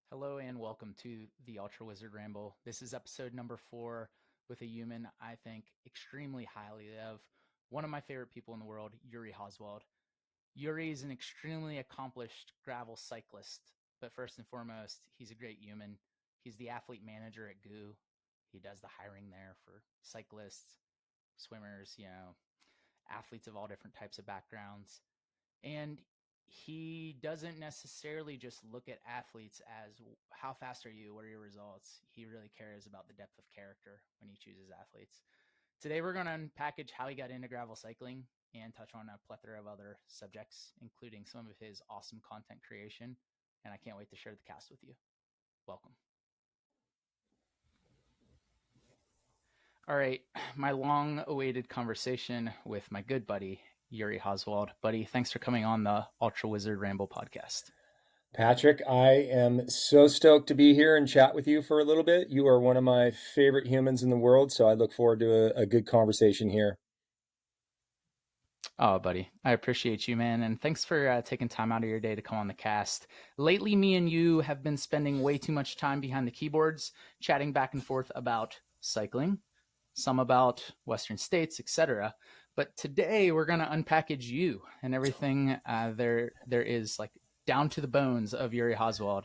Hello and welcome to the Ultrawizard Ramble. This is episode number 4 with a human I think extremely highly of, one of my favorite people in the world, Yuri Hauswald. Yuri is an extremely accomplished gravel cyclist, but first and foremost, he's a great human. He's the athlete manager at GOO. He does the hiring there for cyclists, swimmers, athletes of all different types of backgrounds. And he doesn't necessarily just look at athletes as how fast are you, what are your results. He really cares about the depth of character when he chooses athletes. Today we're going to unpackage how he got into gravel cycling and touch on a plethora of other subjects, including some of his awesome content creation. And I can't wait to share the cast with you. Welcome. All right, my long awaited conversation with my good buddy Yuri Hauswald. Buddy, thanks for coming on the Ultra Wizard Ramble podcast. Patrick, I am so stoked to be here and chat with you for a little bit. You are one of my favorite humans in the world, so I look forward to a good conversation here. Oh, buddy, I appreciate you, man. And thanks for taking time out of your day to come on the cast. Lately, me and you have been spending way too much time behind the keyboards, chatting back and forth about cycling, some about Western states, etc. But today, we're going to unpackage you and everything there is, like down to the bones of Yuri Hauswald.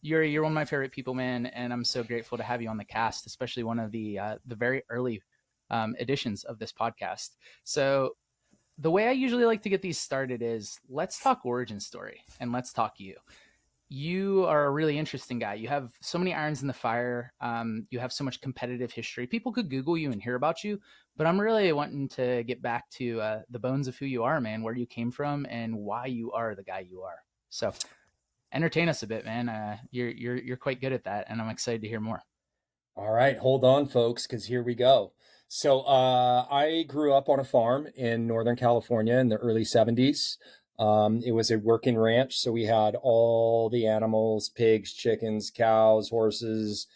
Yuri, you're one of my favorite people, man, and I'm so grateful to have you on the cast, especially one of the very early editions of this podcast. So the way I usually like to get these started is let's talk origin story and let's talk you. You are a really interesting guy. You have so many irons in the fire. You have so much competitive history. People could Google you and hear about you, but I'm really wanting to get back to the bones of who you are, man, where you came from, and why you are the guy you are. So, entertain us a bit, man. You're quite good at that, and I'm excited to hear more. All right, hold on, folks, because here we go. I grew up on a farm in Northern California in the early 70s. It was a working ranch, so we had all the animals, pigs, chickens, cows, horses,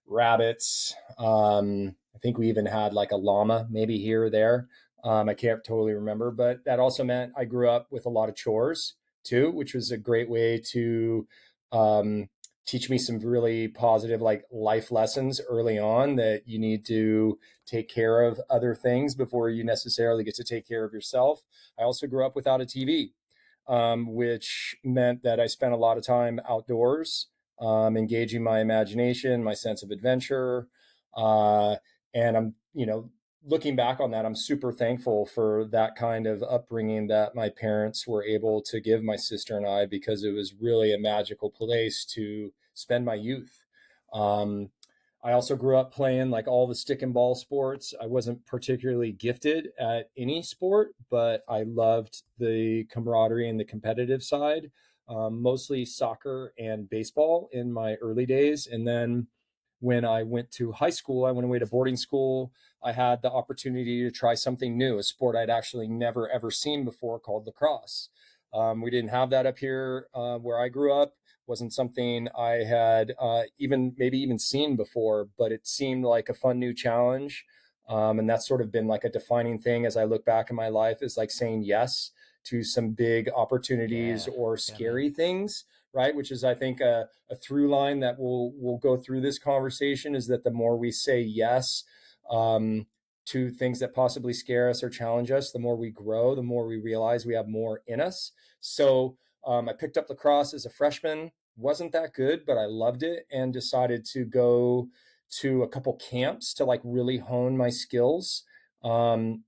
rabbits. I think we even had like a llama, maybe here or there. I can't totally remember, but that also meant I grew up with a lot of chores too, which was a great way to um, teach me some really positive like life lessons early on, that you need to take care of other things before you necessarily get to take care of yourself. I also grew up without a TV, which meant that I spent a lot of time outdoors, engaging my imagination, my sense of adventure. Uh, and looking back on that, I'm super thankful for that kind of upbringing that my parents were able to give my sister and I, because it was really a magical place to spend my youth. Um, I also grew up playing like all the stick and ball sports. I wasn't particularly gifted at any sport, but I loved the camaraderie and the competitive side, mostly soccer and baseball in my early days. And then when I went to high school, I went away to boarding school. I had the opportunity to try something new, a sport I'd actually never ever seen before, called lacrosse. We didn't have that up here where I grew up. Wasn't something I had even seen before, but it seemed like a fun new challenge. And that's sort of been like a defining thing as I look back in my life, is like saying yes to some big opportunities Yeah, or yeah, man. scary things, right? Which is, I think, a through line that we'll go through this conversation, is that the more we say yes um, to things that possibly scare us or challenge us, the more we grow, the more we realize we have more in us. So I picked up lacrosse as a freshman. Wasn't that good, but I loved it, and decided to go to a couple camps to like really hone my skills. Um,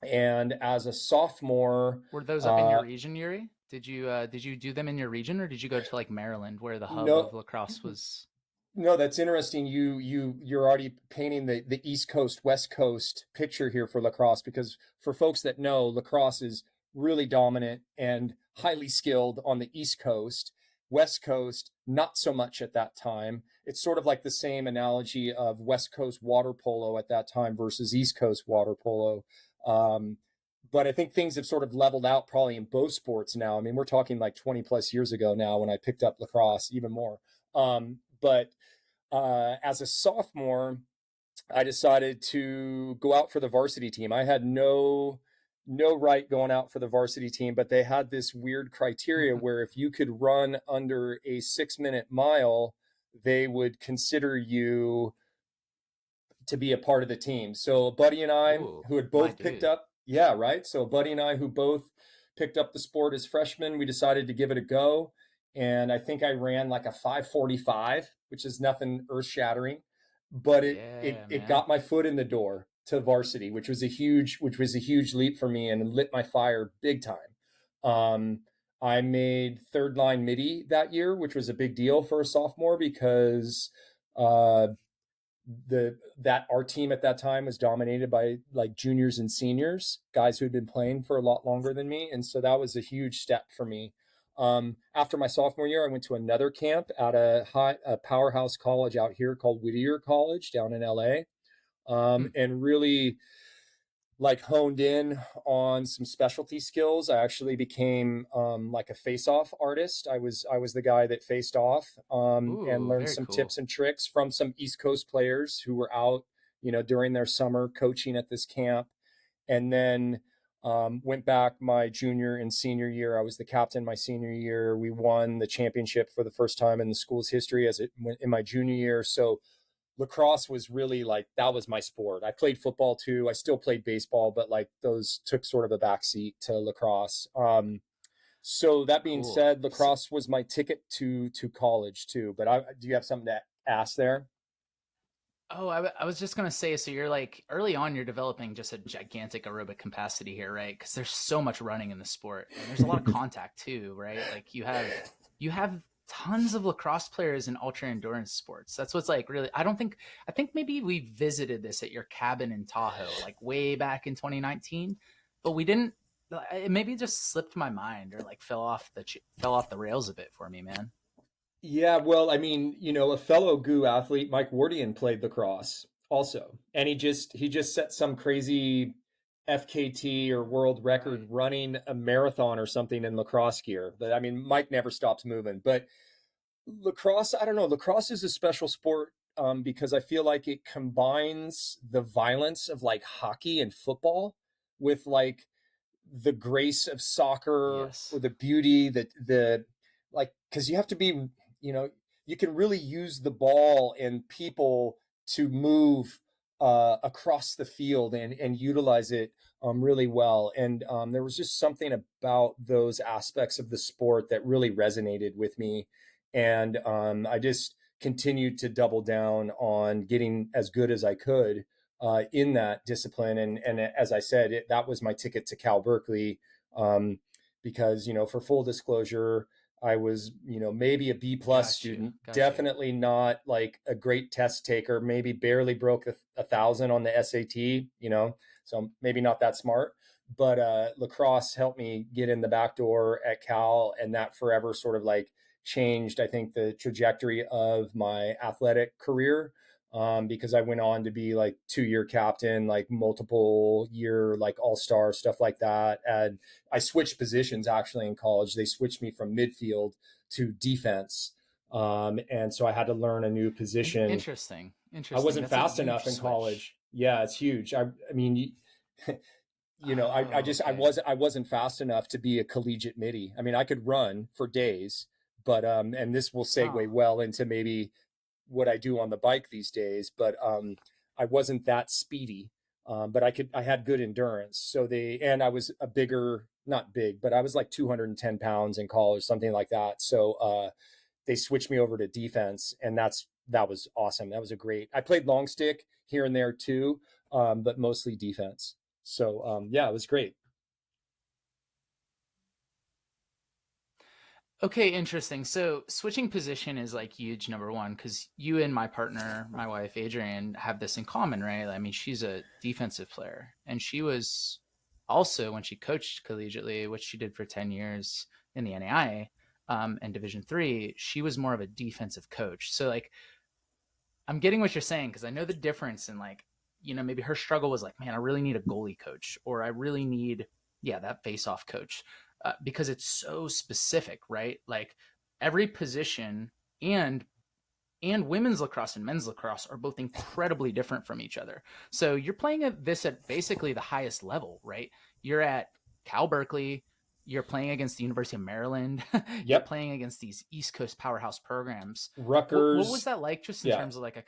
and as a sophomore, Were those up in your uh, region, Yuri? Did you do them in your region, or did you go to like Maryland, where the hub no, of lacrosse was? no, that's interesting. You're already painting the East Coast, West Coast picture here for lacrosse, because for folks that know, lacrosse is really dominant and highly skilled on the East Coast. West Coast, not so much at that time. It's sort of like the same analogy of West Coast water polo at that time versus East Coast water polo. Um, but I think things have sort of leveled out probably in both sports now. I mean, we're talking like 20 plus years ago now when I picked up lacrosse, even more. But as a sophomore, I decided to go out for the varsity team. I had no, no right going out for the varsity team, but they had this weird criteria where if you could run under a 6-minute mile, they would consider you to be a part of the team. So a buddy and I Ooh, who had my both picked dude. up, yeah, right. So a buddy and I who both picked up the sport as freshmen, we decided to give it a go. And I think I ran like a 5:45, which is nothing earth shattering, but Yeah, it man. got my foot in the door to varsity, which was a huge leap for me and lit my fire big time. I made third line midi that year, which was a big deal for a sophomore because uh, that our team at that time was dominated by like juniors and seniors, guys who had been playing for a lot longer than me, and so that was a huge step for me. After my sophomore year, I went to another camp at a powerhouse college out here called Whittier College down in LA, Hmm. and really like honed in on some specialty skills. I actually became like a face-off artist. I was the guy that faced off, and Ooh, learned very some cool. tips and tricks from some East Coast players who were out, during their summer coaching at this camp. And then went back my junior and senior year. I was the captain my senior year. We won the championship for the first time in the school's history as it went in my junior year. So lacrosse was really like that was my sport. I played football too. I still played baseball, but like those took sort of a backseat to lacrosse. So that being Cool. said, lacrosse was my ticket to college too. But do you have something to ask there? Oh, I was just gonna say, so you're like early on, you're developing just a gigantic aerobic capacity here, right? Because there's so much running in the sport, and there's a lot of contact too, right? Like you have tons of lacrosse players in ultra endurance sports. That's what's like really. I think maybe we visited this at your cabin in Tahoe, like way back in 2019, but we didn't. It maybe just slipped my mind or like fell off the rails a bit for me, man. Yeah, well, I mean, a fellow GU athlete, Mike Wardian, played lacrosse also, and he just set some crazy FKT or world record Right. running a marathon or something in lacrosse gear. But I mean, Mike never stops moving. But lacrosse, I don't know. Lacrosse is a special sport because I feel like it combines the violence of like hockey and football with like the grace of soccer or Yes. the beauty that the like because you have to be you know you can really use the ball and people to move across the field and utilize it really well, and there was just something about those aspects of the sport that really resonated with me, and I just continued to double down on getting as good as I could in that discipline. And as I said, that was my ticket to Cal Berkeley, um, because for full disclosure, I was maybe a B+ Got you. student, Got you. definitely not like a great test taker, maybe barely broke a thousand on the SAT, so maybe not that smart. But lacrosse helped me get in the back door at Cal, and that forever sort of like changed, I think, the trajectory of my athletic career, because I went on to be like 2-year captain, like multiple year, like all-star stuff like that. And I switched positions actually in college. They switched me from midfield to defense. And so I had to learn a new position. Interesting. I Interesting. wasn't That's a fast enough huge in switch. college. Yeah, it's huge. I mean, I Oh, just okay. I wasn't fast enough to be a collegiate midi. I mean, I could run for days, but and this will segue Oh, well into maybe what I do on the bike these days, but I wasn't that speedy. But I had good endurance. And I was a bigger, not big, but I was like 210 pounds in college, something like that. So they switched me over to defense, and that was awesome. That was a great. I played long stick here and there too, but mostly defense. So yeah, it was great. okay. Interesting. So switching position is like huge, number one, because you and my partner, my wife Adrian, have this in common, right? I mean, she's a defensive player, and she was also when she coached collegiately, which she did for 10 years in the NAIA and Division 3. She was more of a defensive coach. So like I'm getting what you're saying because I know the difference in like, maybe her struggle was like, man, I really need a goalie coach or I really need, yeah, that face off coach because it's so specific, right? Like every position and women's lacrosse and men's lacrosse are both incredibly different from each other. So you're playing this at basically the highest level, right? you're at Cal Berkeley, you're playing against the University of Maryland, you're Yep. playing against these East Coast powerhouse programs. What was Rutgers. that like, just in Yeah. terms of like a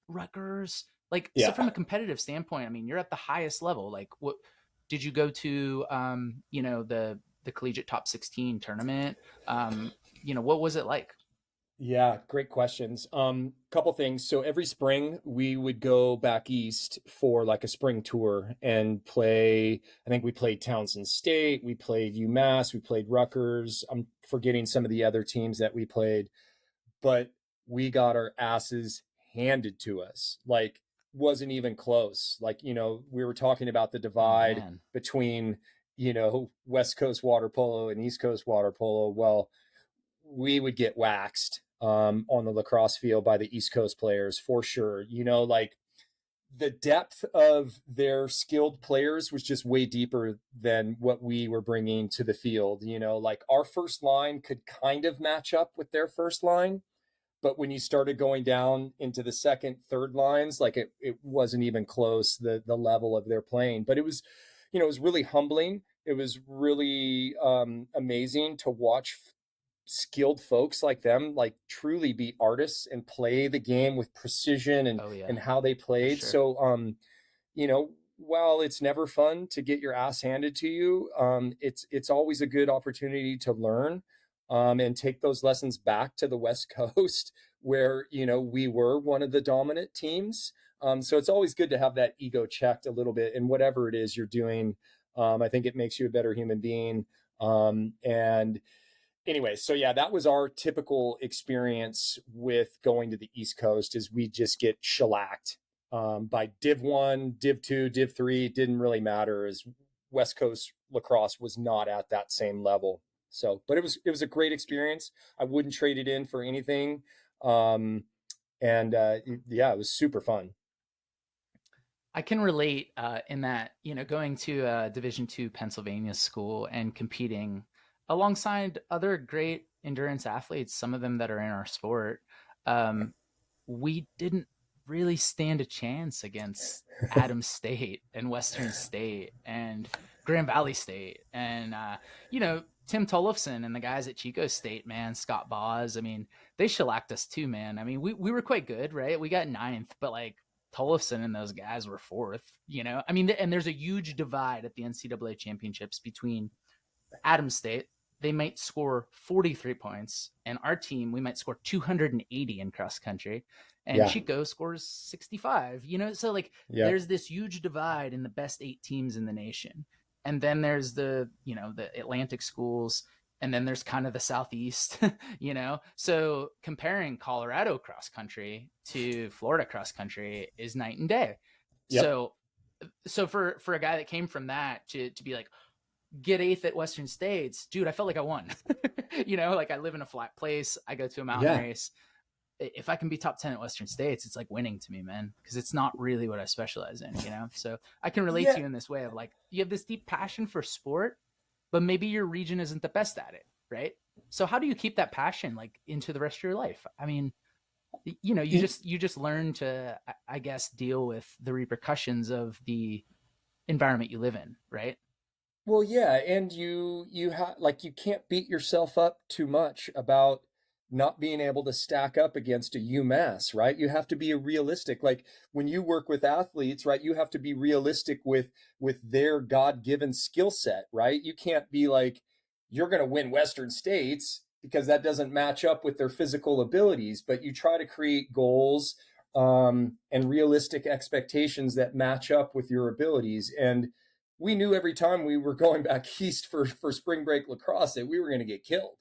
Rutgers? Like, so from Yeah. a competitive standpoint, I mean, you're at the highest level. Like, what did you go to? The collegiate top 16 tournament. What was it like? Yeah, great questions. Couple things. So every spring we would go back east for like a spring tour and play. I think we played Townsend State, we played UMass, we played Rutgers. I'm forgetting some of the other teams that we played, but we got our asses handed to us. Like, wasn't even close. Like, we were talking about the Oh divide man. between, West Coast water polo and East Coast water polo. Well, we would get waxed on the lacrosse field by the East Coast players for sure. Like the depth of their skilled players was just way deeper than what we were bringing to the field. Like our first line could kind of match up with their first line, but when you started going down into the second, third lines, like it wasn't even close, the level of their playing. But it was really humbling. It was really amazing to watch skilled folks like them like truly be artists and play the game with precision and Oh yeah, and how they for played. sure. So while it's never fun to get your ass handed to you, it's always a good opportunity to learn and take those lessons back to the West Coast where we were one of the dominant teams. So it's always good to have that ego checked a little bit in whatever it is you're doing. I think it makes you a better human being. And anyway, so yeah, that was our typical experience with going to the East Coast is we just get shellacked by Div 1, Div 2, Div 3. It didn't really matter as West Coast lacrosse was not at that same level. So, but it was a great experience. I wouldn't trade it in for anything. And yeah, it was super fun. I can relate in that, going to a Division two Pennsylvania school and competing alongside other great endurance athletes, some of them that are in our sport. Um, we didn't really stand a chance against Adams State and Western State and Grand Valley State and Tim Tollefson and the guys at Chico State, man, Scott Boz. I mean, they shellacked us too, man. I mean, we were quite good, right? We got ninth, but like Tollefson and those guys were fourth. I mean, and there's a huge divide at the NCAA championships between Adams State, they might score 43 points, and our team, we might score 280 in cross country, and Yeah. Chico scores 65. So like Yeah. there's this huge divide in the best 8 teams in the nation. And then there's the Atlantic schools, and then there's kind of the Southeast, So comparing Colorado cross country to Florida cross country is night and day. Yep. So for a guy that came from that to be like, get eighth at Western States, dude, I felt like I won. Like I live in a flat place. I go to a mountain Yeah. race. If I can be top 10 at Western States, it's like winning to me, man, because it's not really what I specialize in. So I can relate to Yeah. you in this way of like, you have this deep passion for sport, but maybe your region isn't the best at it, right? So how do you keep that passion like into the rest of your life? I mean, you just learn to, I guess, deal with the repercussions of the environment you live in, right? Well, yeah, and you have like you can't beat yourself up too much about not being able to stack up against a UMass, right? You have to be realistic. Like when you work with athletes, right, you have to be realistic with their God-given skill set, right? You can't be like you're going to win Western States because that doesn't match up with their physical abilities, but you try to create goals and realistic expectations that match up with your abilities. And we knew every time we were going back east for spring break lacrosse that we were going to get killed,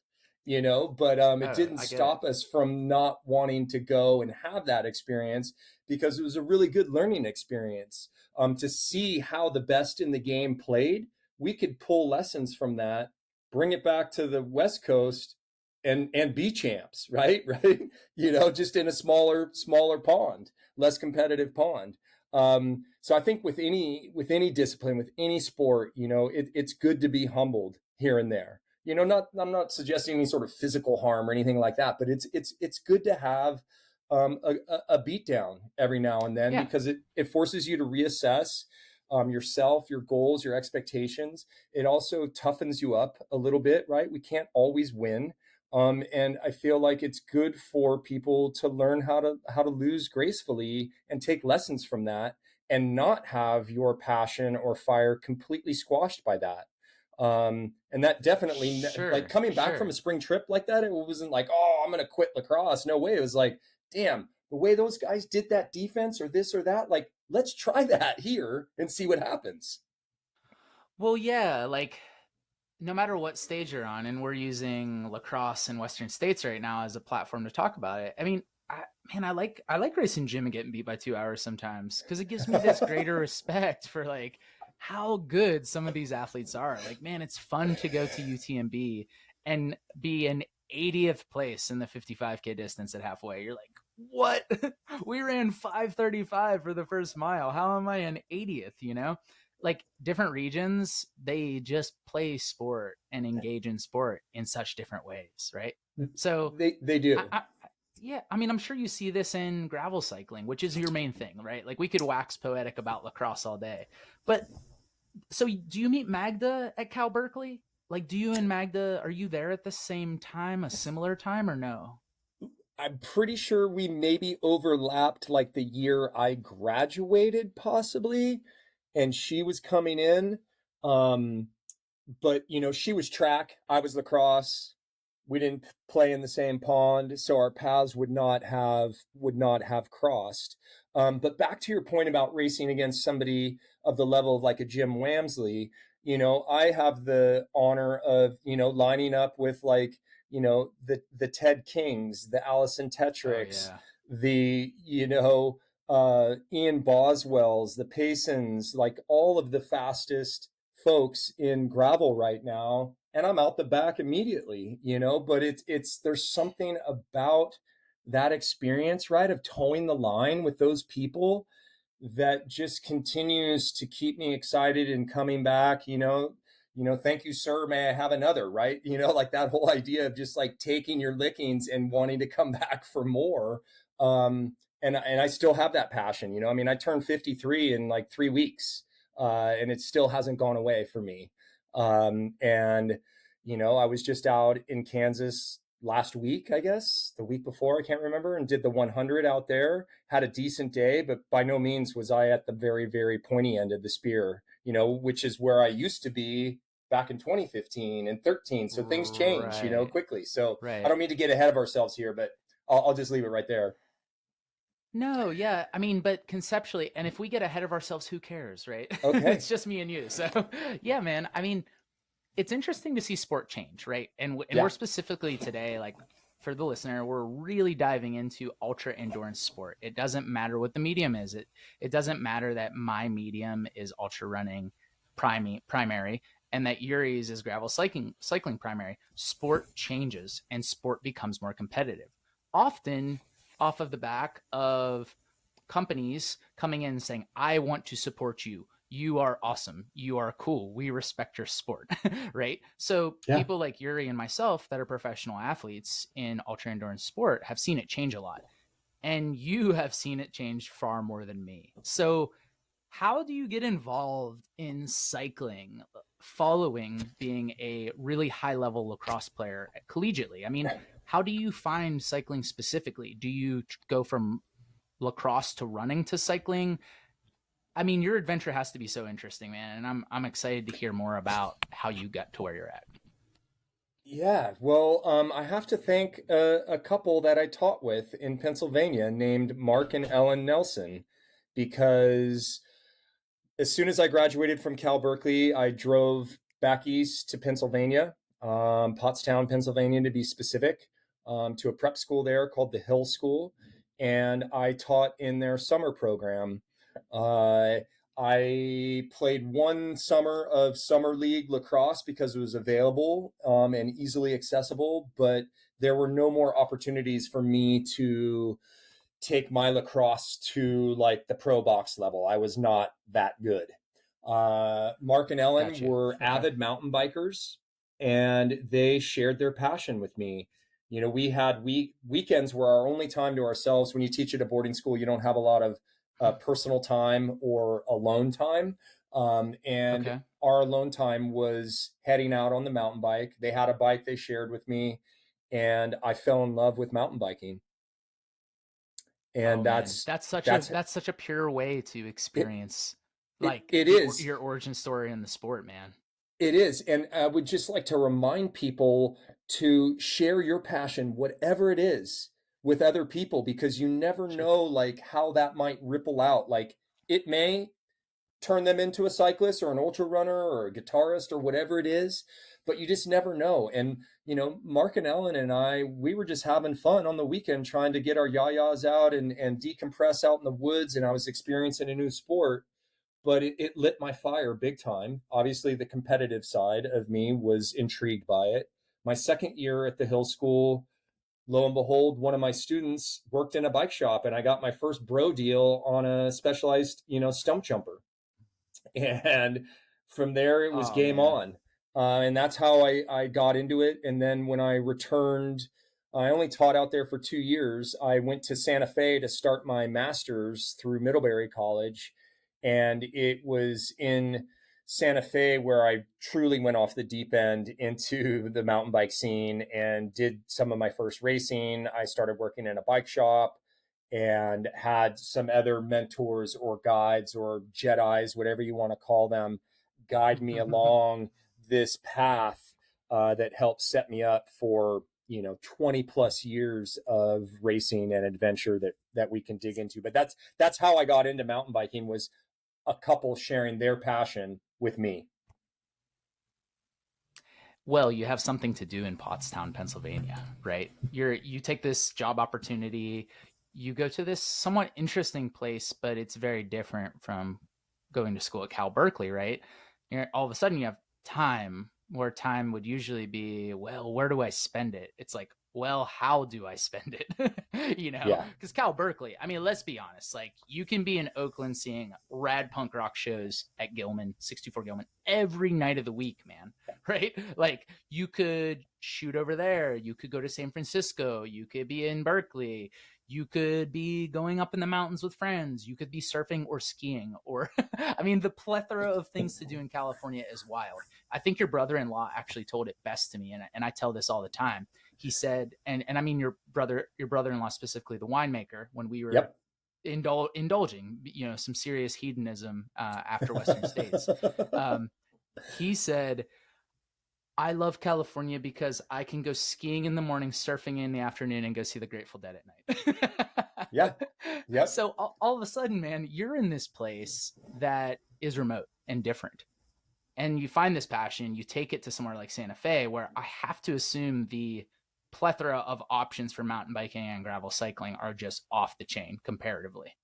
but it Oh, didn't I get it. stop us from not wanting to go and have that experience because it was a really good learning experience to see how the best in the game played. We could pull lessons from that, bring it back to the West Coast and be champs, right? Right. Just in a smaller pond, less competitive pond. So I think with any discipline, with any sport, it's good to be humbled here and there. I'm not suggesting any sort of physical harm or anything like that, but it's good to have a beat down every now and then Yeah. because it forces you to reassess yourself, your goals, your expectations. It also toughens you up a little bit, right? We can't always win. And I feel like it's good for people to learn how to lose gracefully and take lessons from that, and not have your passion or fire completely squashed by that. And that definitely, like, Sure, coming back from a sure. spring trip like that, it wasn't like, oh, I'm going to quit lacrosse. No way. It was like, damn, the way those guys did that defense or this or that, like, let's try that here and see what happens. Well, yeah, like no matter what stage you're on, and we're using lacrosse in Western states right now as a platform to talk about it. I mean, I like racing gym and getting beat by 2 hours sometimes because it gives me this greater respect for like how good some of these athletes are. Like, man, it's fun to go to UTMB and be in 80th place in the 55K distance at halfway. You're like, what? We ran 5:35 for the first mile. How am I in 80th? Like different regions, they just play sport and engage in sport in such different ways, right? So, They I, do. I, yeah, I mean, I'm sure you see this in gravel cycling, which is your main thing, right? Like we could wax poetic about lacrosse all day, but so do you meet Magda at Cal Berkeley? Like, do you and Magda, are you there at the same time, a similar time, or no? I'm pretty sure we maybe overlapped like the year I graduated, possibly, and she was coming in. Um, but she was track, I was lacrosse. We didn't play in the same pond, so our paths would not have crossed. But back to your point about racing against somebody of the level of like a Jim Wamsley, I have the honor of lining up with like the Ted Kings, the Allison Oh Tetricks, yeah. the Ian Boswells, the Paysons, like all of the fastest folks in gravel right now, and I'm out the back immediately, but it's there's something about that experience, right, of towing the line with those people that just continues to keep me excited and coming back, thank you, sir, may I have another, right? Like that whole idea of just like taking your lickings and wanting to come back for more. And I still have that passion, I mean, I turned 53 in like 3 weeks, and it still hasn't gone away for me. And I was just out in Kansas last week, I guess, the week before, I can't remember, and did the 100 out there. Had a decent day, but by no means was I at the very, very pointy end of the spear, which is where I used to be back in 2015 and 13. So things change, Right. quickly. So I Right. don't mean to get ahead of ourselves here, but I'll just leave it right there. No, yeah. I mean, but conceptually, and if we get ahead of ourselves, who cares, right? Okay. It's just me and you. So, yeah, man. I mean, it's interesting to see sport change, right? And we're Yeah. specifically today, like for the listener, we're really diving into ultra endurance sport. It doesn't matter what the medium is. It doesn't matter that my medium is ultra running primary and that Yuri's is gravel cycling primary. Sport changes and sport becomes more competitive. Often off of the back of companies coming in and saying, I want to support you. You are awesome. You are cool. We respect your sport, right? So Yeah. people like Yuri and myself that are professional athletes in ultra endurance sport have seen it change a lot. And you have seen it change far more than me. So how do you get involved in cycling following being a really high level lacrosse player collegiately? I mean, how do you find cycling specifically? Do you go from lacrosse to running to cycling? I mean, your adventure has to be so interesting, man, and I'm excited to hear more about how you got to where you're at. Yeah, well, I have to thank a couple that I taught with in Pennsylvania named Mark and Ellen Nelson, because as soon as I graduated from Cal Berkeley, I drove back east to Pennsylvania, Pottstown, Pennsylvania, to be specific, to a prep school there called the Hill School, and I taught in their summer program. Uh, I played one summer of summer league lacrosse because it was available, and easily accessible, but there were no more opportunities for me to take my lacrosse to like the pro box level. I was not that good. Mark and Ellen Gotcha. were Okay. avid mountain bikers, and they shared their passion with me. We had weekends were our only time to ourselves. When you teach at a boarding school, you don't have a lot of personal time or alone time. And Okay. our alone time was heading out on the mountain bike. They had a bike they shared with me, and I fell in love with mountain biking. And Oh man, that's that's such a pure way to it. experience It, like it is. your origin story in the sport, man. It is. And I would just like to remind people to share your passion, whatever it is, with other people, because you never Sure. know like how that might ripple out. Like it may turn them into a cyclist or an ultra runner or a guitarist or whatever it is, but you just never know. And Mark and Ellen and I, we were just having fun on the weekend trying to get our yayas out and decompress out in the woods, and I was experiencing a new sport. But it lit my fire big time. Obviously, the competitive side of me was intrigued by it. My second year at the Hill School, lo and behold, one of my students worked in a bike shop, and I got my first bro deal on a specialized, stump jumper. And from there, it was Oh game man. on. And that's how I got into it. And then when I returned, I only taught out there for 2 years. I went to Santa Fe to start my master's through Middlebury College. And it was in Santa Fe where I truly went off the deep end into the mountain bike scene and did some of my first racing. I started working in a bike shop and had some other mentors or guides or Jedis, whatever you want to call them, guide me along this path that helped set me up for 20 plus years of racing and adventure that we can dig into. But that's how I got into mountain biking, was a couple sharing their passion with me. Well, you have something to do in Pottstown, Pennsylvania, right? You take this job opportunity, you go to this somewhat interesting place, but it's very different from going to school at Cal Berkeley, right? All of a sudden you have time where time would usually be, well, where do I spend it? It's like, well, how do I spend it? Yeah. Because Cal Berkeley, I mean, let's be honest, like you can be in Oakland seeing rad punk rock shows at Gilman, 624 Gilman, every night of the week, man. Right? Like you could shoot over there, you could go to San Francisco, you could be in Berkeley, you could be going up in the mountains with friends, you could be surfing or skiing, or I mean, the plethora of things to do in California is wild. I think your brother-in-law actually told it best to me, and I tell this all the time. He said, and I mean your brother-in-law specifically, the winemaker, when we were Yep. indulging, some serious hedonism after Western states. Um, he said, I love California because I can go skiing in the morning, surfing in the afternoon, and go see the Grateful Dead at Yeah. night. Yep. So all of a sudden, man, you're in this place that is remote and different. And you find this passion, you take it to somewhere like Santa Fe, where I have to assume the plethora of options for mountain biking and gravel cycling are just off the chain comparatively.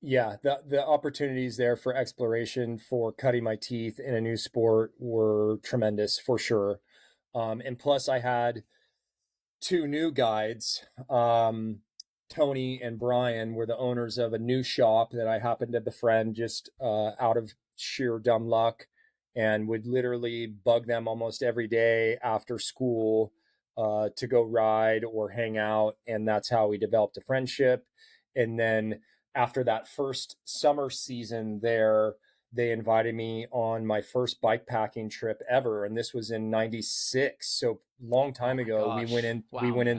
Yeah, the opportunities there for exploration, for cutting my teeth in a new sport, were tremendous for sure. And plus, I had two new guides. Tony and Brian were the owners of a new shop that I happened to befriend just out of sheer dumb luck, and would literally bug them almost every day after school to go ride or hang out. And that's how we developed a friendship. And then after that first summer season there, they invited me on my first bike packing trip ever, and this was in '96, so long Oh time my ago. gosh. We Wow, went man.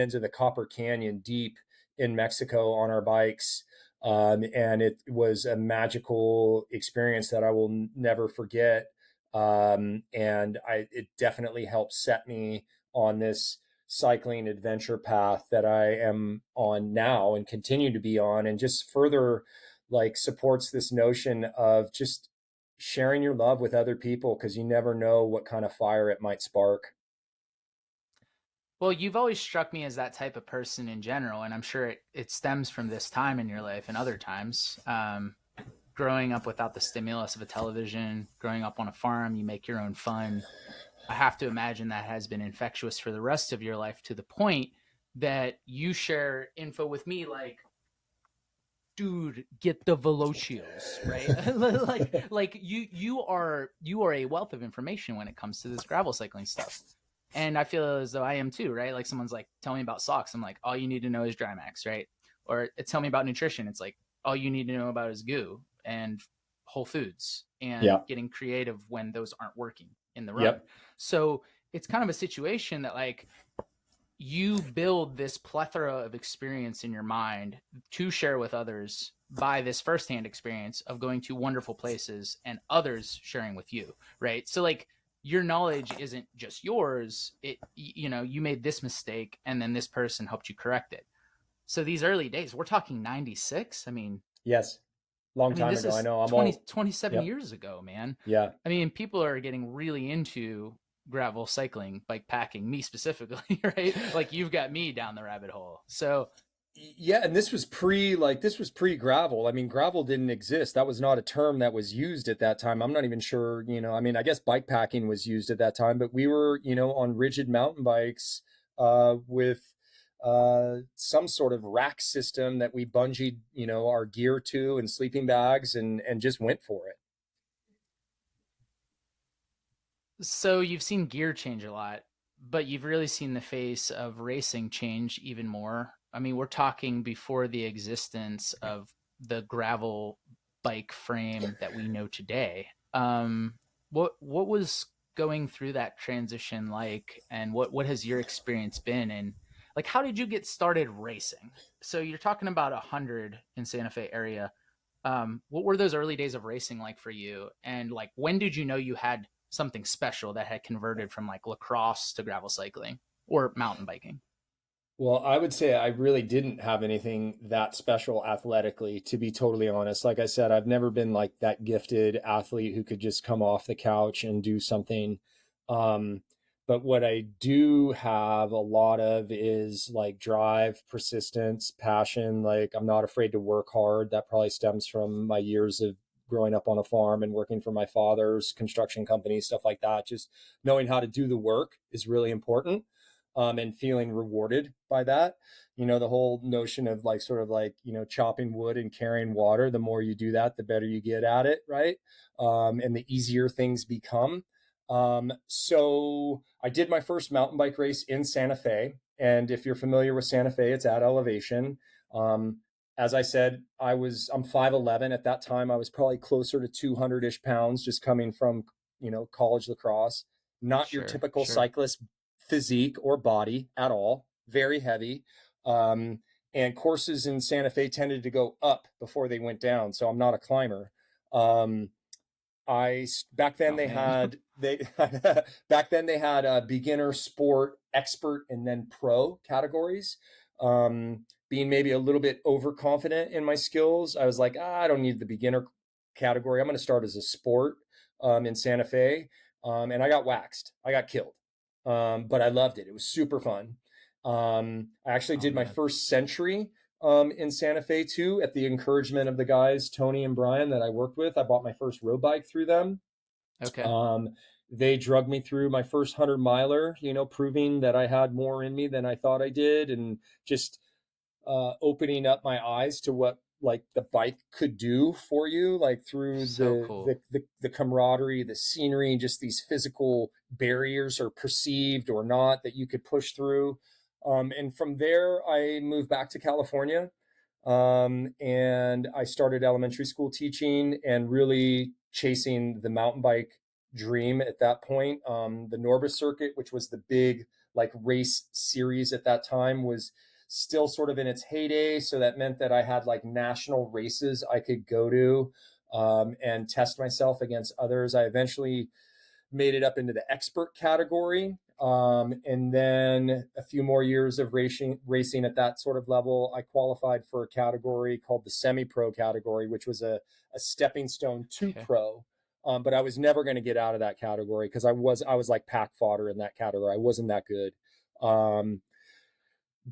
into the Copper Canyon deep in Mexico on our bikes. And it was a magical experience that I will never forget. And it definitely helped set me on this cycling adventure path that I am on now and continue to be on, and just further like supports this notion of just sharing your love with other people, because you never know what kind of fire it might spark. Well, you've always struck me as that type of person in general, and I'm sure it stems from this time in your life and other times. Growing up without the stimulus of a television, growing up on a farm, you make your own fun. I have to imagine that has been infectious for the rest of your life to the point that you share info with me like, dude, get the velocios, right? like you are a wealth of information when it comes to this gravel cycling stuff. And I feel as though I am too, right? Like someone's like, tell me about socks. I'm like, all you need to know is Drymax, right? Or tell me about nutrition. It's like, all you need to know about is goo. And Whole Foods and Yeah. getting creative when those aren't working in the run. Yep. So it's kind of a situation that like you build this plethora of experience in your mind to share with others by this firsthand experience of going to wonderful places and others sharing with you, right? So like your knowledge isn't just yours. You made this mistake and then this person helped you correct it. So these early days, we're talking 96. Yes. Long I mean, time this ago. I is know. I'm 20 all. 27 Yep. years ago, man. Yeah. I mean, people are getting really into gravel cycling, bike packing, me specifically, right? Like you've got me down the rabbit hole. So Yeah, and this was pre gravel. I mean, gravel didn't exist. That was not a term that was used at that time. I'm not even sure, I mean, I guess bike packing was used at that time, but we were, on rigid mountain bikes with some sort of rack system that we bungeed, our gear to and sleeping bags and just went for it. so you've seen gear change a lot, but you've really seen the face of racing change even more. I mean, we're talking before the existence of the gravel bike frame that we know today. What was going through that transition like, and what has your experience been? And like, how did you get started racing? So you're talking about 100 in Santa Fe area. What were those early days of racing like for you? And like, when did you know you had something special that had converted from like lacrosse to gravel cycling or mountain biking? Well, I would say I really didn't have anything that special athletically, to be totally honest. Like I said, I've never been like that gifted athlete who could just come off the couch and do something. Um, but what I do have a lot of is like drive, persistence, passion. Like I'm not afraid to work hard. That probably stems from my years of growing up on a farm and working for my father's construction company, stuff like that. Just knowing how to do the work is really important, and feeling rewarded by that. The whole notion of like sort of like, chopping wood and carrying water, the more you do that, the better you get at it, right? And the easier things become. So I did my first mountain bike race in Santa Fe. And if you're familiar with Santa Fe, it's at elevation. As I said, I'm 5'11". At that time, I was probably closer to 200-ish pounds, just coming from, college lacrosse. Not your Sure, typical sure. cyclist physique or body at all, very heavy. Um, and courses in Santa Fe tended to go up before they went down. So I'm not a climber. Um, I back then Oh they man. had they back then they had a beginner, sport, expert, and then pro categories. Being maybe a little bit overconfident in my skills, I was like, I don't need the beginner category. I'm going to start as a sport in Santa Fe, and I got waxed. I got killed, but I loved it. It was super fun. I actually Oh did my man. first century in Santa Fe too, at the encouragement of the guys, Tony and Brian, that I worked with. I bought my first road bike through them. Okay. Um, they drugged me through my first 100 miler, proving that I had more in me than I thought I did, and just opening up my eyes to what like the bike could do for you, like through So the cool. the camaraderie, the scenery, just these physical barriers, or perceived or not, that you could push through. And from there, I moved back to California, and I started elementary school teaching and really chasing the mountain bike dream at that point. The Norbis circuit, which was the big like race series at that time, was still sort of in its heyday. So that meant that I had like national races I could go to, and test myself against others. I eventually made it up into the expert category. And then a few more years of racing at that sort of level, I qualified for a category called the semi-pro category, which was a stepping stone to Okay. pro. But I was never going to get out of that category because I was like pack fodder in that category. I wasn't that good.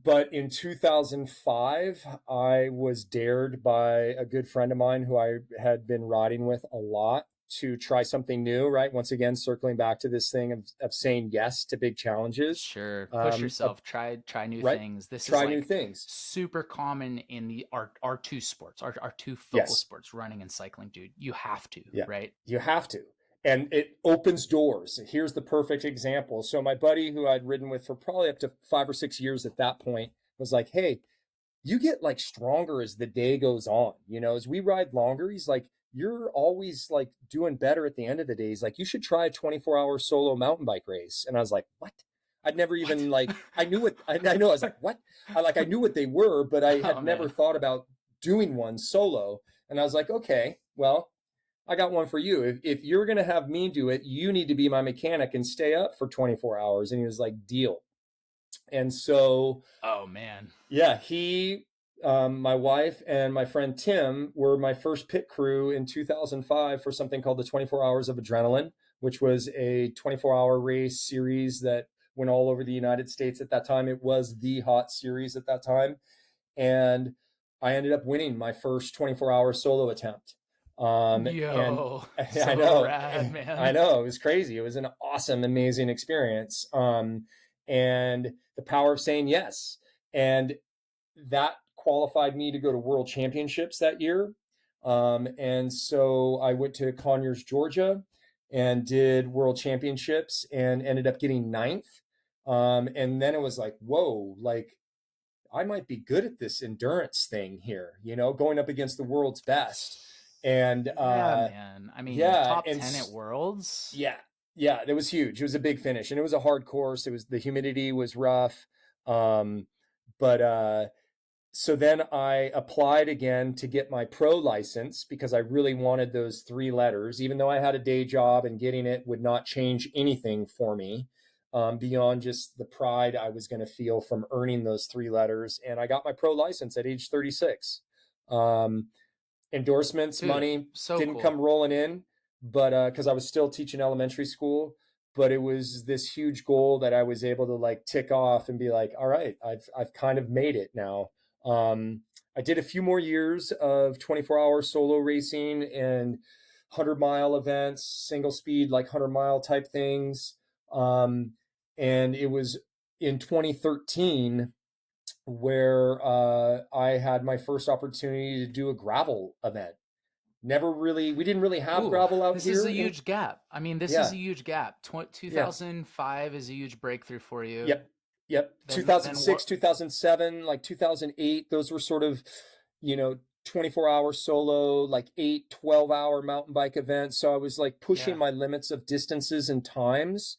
But in 2005, I was dared by a good friend of mine who I had been riding with a lot to try something new, right? Once again, circling back to this thing of saying yes to big challenges. Sure. Push Um, uh, yourself. Try new right? things. This is Try new like things. super common in the our two sports, our two focal Yes. sports, running and cycling, dude. You have to, Yeah. right? You have to. And it opens doors. Here's the perfect example. So my buddy, who I'd ridden with for probably up to 5 or 6 years at that point, was like, hey, you get like stronger as the day goes on. As we ride longer, he's like, you're always like doing better at the end of the days. Like you should try a 24-hour solo mountain bike race. And I was like, what? I'd never even What? like, I knew what, I know, I was like, what? I knew what they were, but I Oh had never man. thought about doing one solo. And I was like, okay, well, I got one for you. If you're going to have me do it, you need to be my mechanic and stay up for 24 hours. And he was like, deal. And so, Oh man. yeah, my wife and my friend Tim were my first pit crew in 2005 for something called the 24 Hours of Adrenaline, which was a 24-hour race series that went all over the United States at that time. It was the hot series at that time. And I ended up winning my first 24-hour solo attempt. And Yo, I so know, rad, I man. know, it was crazy. It was an awesome, amazing experience. And the power of saying yes. And that qualified me to go to world championships that year. And so I went to Conyers, Georgia, and did world championships and ended up getting ninth. And then it was like, whoa, like I might be good at this endurance thing here, going up against the world's best. And Yeah, man. I mean, yeah, top 10 at Worlds. yeah, yeah, that was huge. It was a big finish, and it was a hard course. It was the humidity was rough, but so then I applied again to get my pro license because I really wanted those three letters, even though I had a day job and getting it would not change anything for me beyond just the pride I was going to feel from earning those three letters. And I got my pro license at age 36. Endorsements, Dude, money so didn't cool. come rolling in, but because I was still teaching elementary school. But it was this huge goal that I was able to like tick off and be like, all right, I've kind of made it now. I did a few more years of 24-hour solo racing and 100-mile events, single speed, like 100-mile type things. And it was in 2013 where I had my first opportunity to do a gravel event. We didn't really have Ooh, gravel out this is here. a huge gap. I mean, this is Yeah, a huge gap. yeah. 2005 is a huge breakthrough for you. Yep. Yep. Then what? 2006, 2007, like 2008, those were sort of, 24-hour solo, like 12-hour mountain bike events. So I was like pushing Yeah. my limits of distances and times.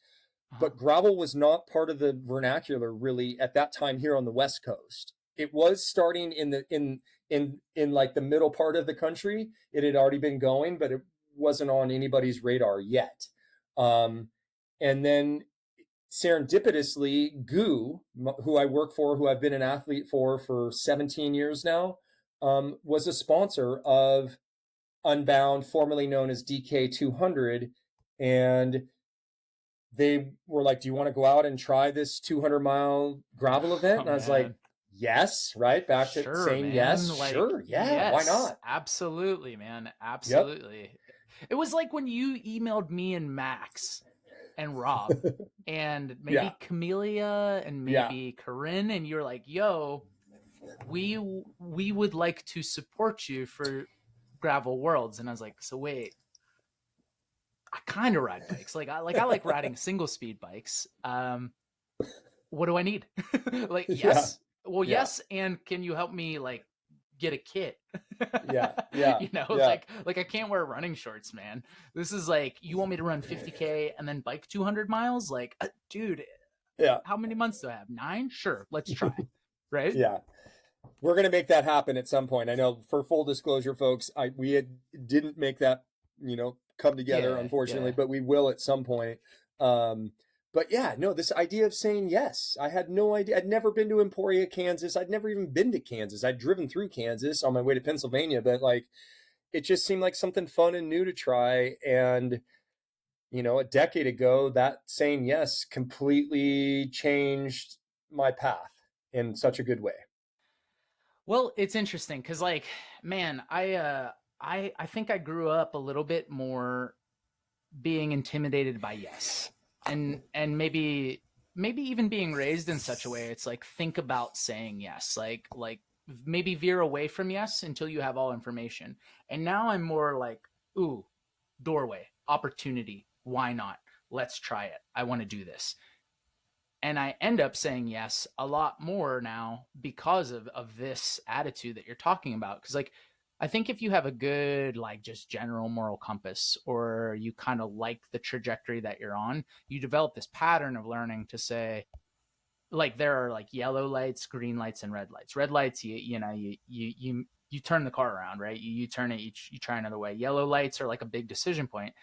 Uh-huh. But gravel was not part of the vernacular really at that time here on the West Coast. It was starting in like the middle part of the country. It had already been going, but it wasn't on anybody's radar yet. Um, and then serendipitously, Goo, who I work for, who I've been an athlete for 17 years now, was a sponsor of Unbound, formerly known as DK 200. And they were like, do you want to go out and try this 200-mile gravel event? Oh And I was like, man. yes, right? Back to Sure, saying yes. man. Like, Sure. Yeah. Why yes, not? absolutely, man. Yep. Absolutely. It was like when you emailed me and Max and Rob and Yeah. maybe Camelia and Yeah. maybe Corinne, and you're like, yo, we would like to support you for Gravel Worlds. And I was like, so wait, I kind of ride bikes. I like riding single speed bikes. What do I need? Like, Yeah. yes. Well, Yeah. yes, and can you help me like get a kit? Yeah. Yeah. You know, Yeah. like I can't wear running shorts, man. This is like you want me to run 50K and then bike 200 miles? Like, dude, Yeah. how many months do I have? 9? Sure, let's try. Right? Yeah. We're going to make that happen at some point. I know, for full disclosure, folks, didn't make that, come together, Yeah, unfortunately, yeah. but we will at some point. But yeah, no, this idea of saying yes, I had no idea. I'd never been to Emporia, Kansas. I'd never even been to Kansas. I'd driven through Kansas on my way to Pennsylvania, but like, it just seemed like something fun and new to try. And, a decade ago, that saying yes completely changed my path in such a good way. Well, it's interesting because like, man, I think I grew up a little bit more being intimidated by yes. And maybe even being raised in such a way it's like think about saying yes. Like maybe veer away from yes until you have all information. And now I'm more like, ooh, doorway, opportunity, why not? Let's try it. I want to do this. And I end up saying yes a lot more now because of this attitude that you're talking about. Because like I think if you have a good, like, just general moral compass, or you kind of like the trajectory that you're on, you develop this pattern of learning to say, like, there are like yellow lights, green lights, and red lights. Red lights, you turn the car around, right? You turn it, you try another way. Yellow lights are like a big decision point.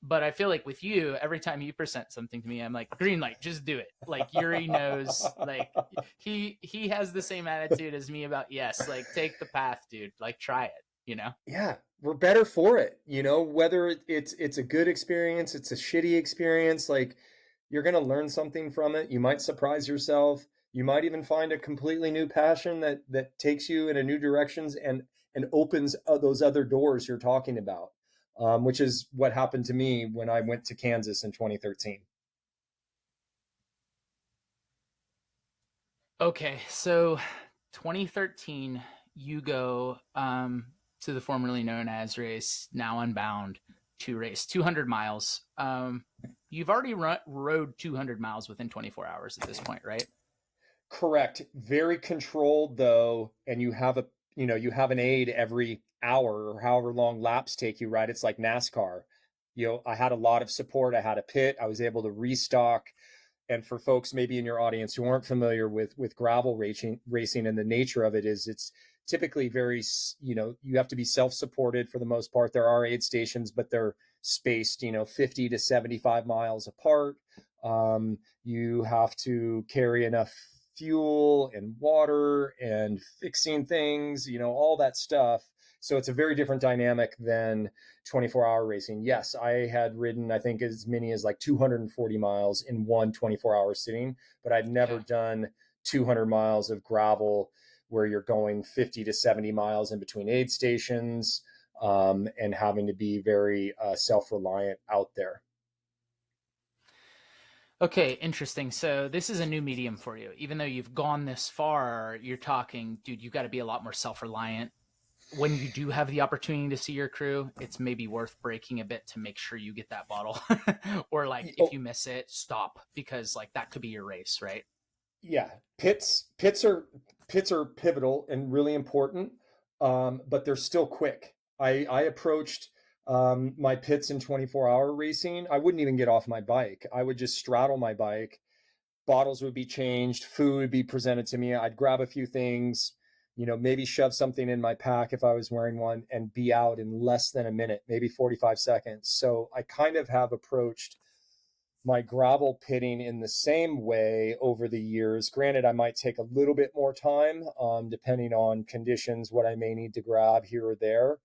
But I feel like with you, every time you present something to me, I'm like, green light, just do it. Like, Yuri knows, like, he has the same attitude as me about, yes, like, take the path, dude. Like, try it, you know? Yeah, we're better for it. Whether it's a good experience, it's a shitty experience, like you're going to learn something from it. You might surprise yourself. You might even find a completely new passion that takes you in a new directions and opens those other doors you're talking about, which is what happened to me when I went to Kansas in 2013. Okay, so 2013, you go to the formerly known as race, now Unbound, to race 200 miles. You've already rode 200 miles within 24 hours at this point, right? Correct. Very controlled though, and you have an aid every hour or however long laps take you, right? It's like NASCAR. I had a lot of support. I had a pit. I was able to restock. And for folks maybe in your audience who aren't familiar with gravel racing and the nature of it is it's typically very, you have to be self-supported for the most part. There are aid stations, but they're spaced, 50 to 75 miles apart. You have to carry enough fuel and water and fixing things, all that stuff. So it's a very different dynamic than 24-hour racing. Yes, I had ridden, I think, as many as like 240 miles in one 24-hour sitting, but I'd never Okay. done 200 miles of gravel where you're going 50 to 70 miles in between aid stations, and having to be very self-reliant out there. Okay, interesting. So this is a new medium for you. Even though you've gone this far, you're talking, dude, you got to be a lot more self-reliant. When you do have the opportunity to see your crew, it's maybe worth breaking a bit to make sure you get that bottle. Or like if Oh, you miss it, stop, because like that could be your race, right? yeah, pits are pivotal and really important, but they're still quick. I approached my pits in 24-hour racing. I wouldn't even get off my bike. I would just straddle my bike. Bottles would be changed, food would be presented to me. I'd grab a few things, maybe shove something in my pack if I was wearing one, and be out in less than a minute, maybe 45 seconds. So I kind of have approached my gravel pitting in the same way over the years. Granted, I might take a little bit more time, depending on conditions, what I may need to grab here or there.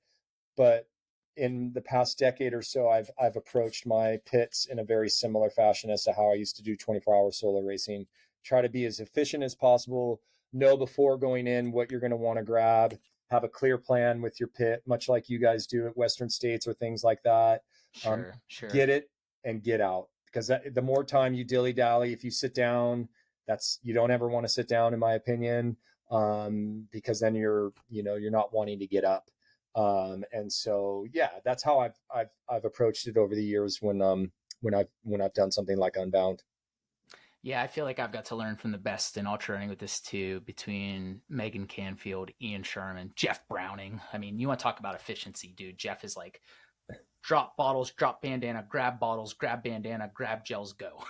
But in the past decade or so, I've approached my pits in a very similar fashion as to how I used to do 24-hour solo racing. Try to be as efficient as possible. Know before going in what you're going to want to grab. Have a clear plan with your pit, much like you guys do at Western States or things like that. Um, Sure, sure. get it and get out, because the more time you dilly dally, if you sit down, you don't ever want to sit down, in my opinion, because then you're not wanting to get up. And so, yeah, that's how I've approached it over the years when I've done something like Unbound. Yeah, I feel like I've got to learn from the best in ultra running with this too, between Megan Canfield, Ian Sherman, Jeff Browning. I mean, you want to talk about efficiency, dude. Jeff is like, drop bottles, drop bandana, grab bottles, grab bandana, grab gels, go.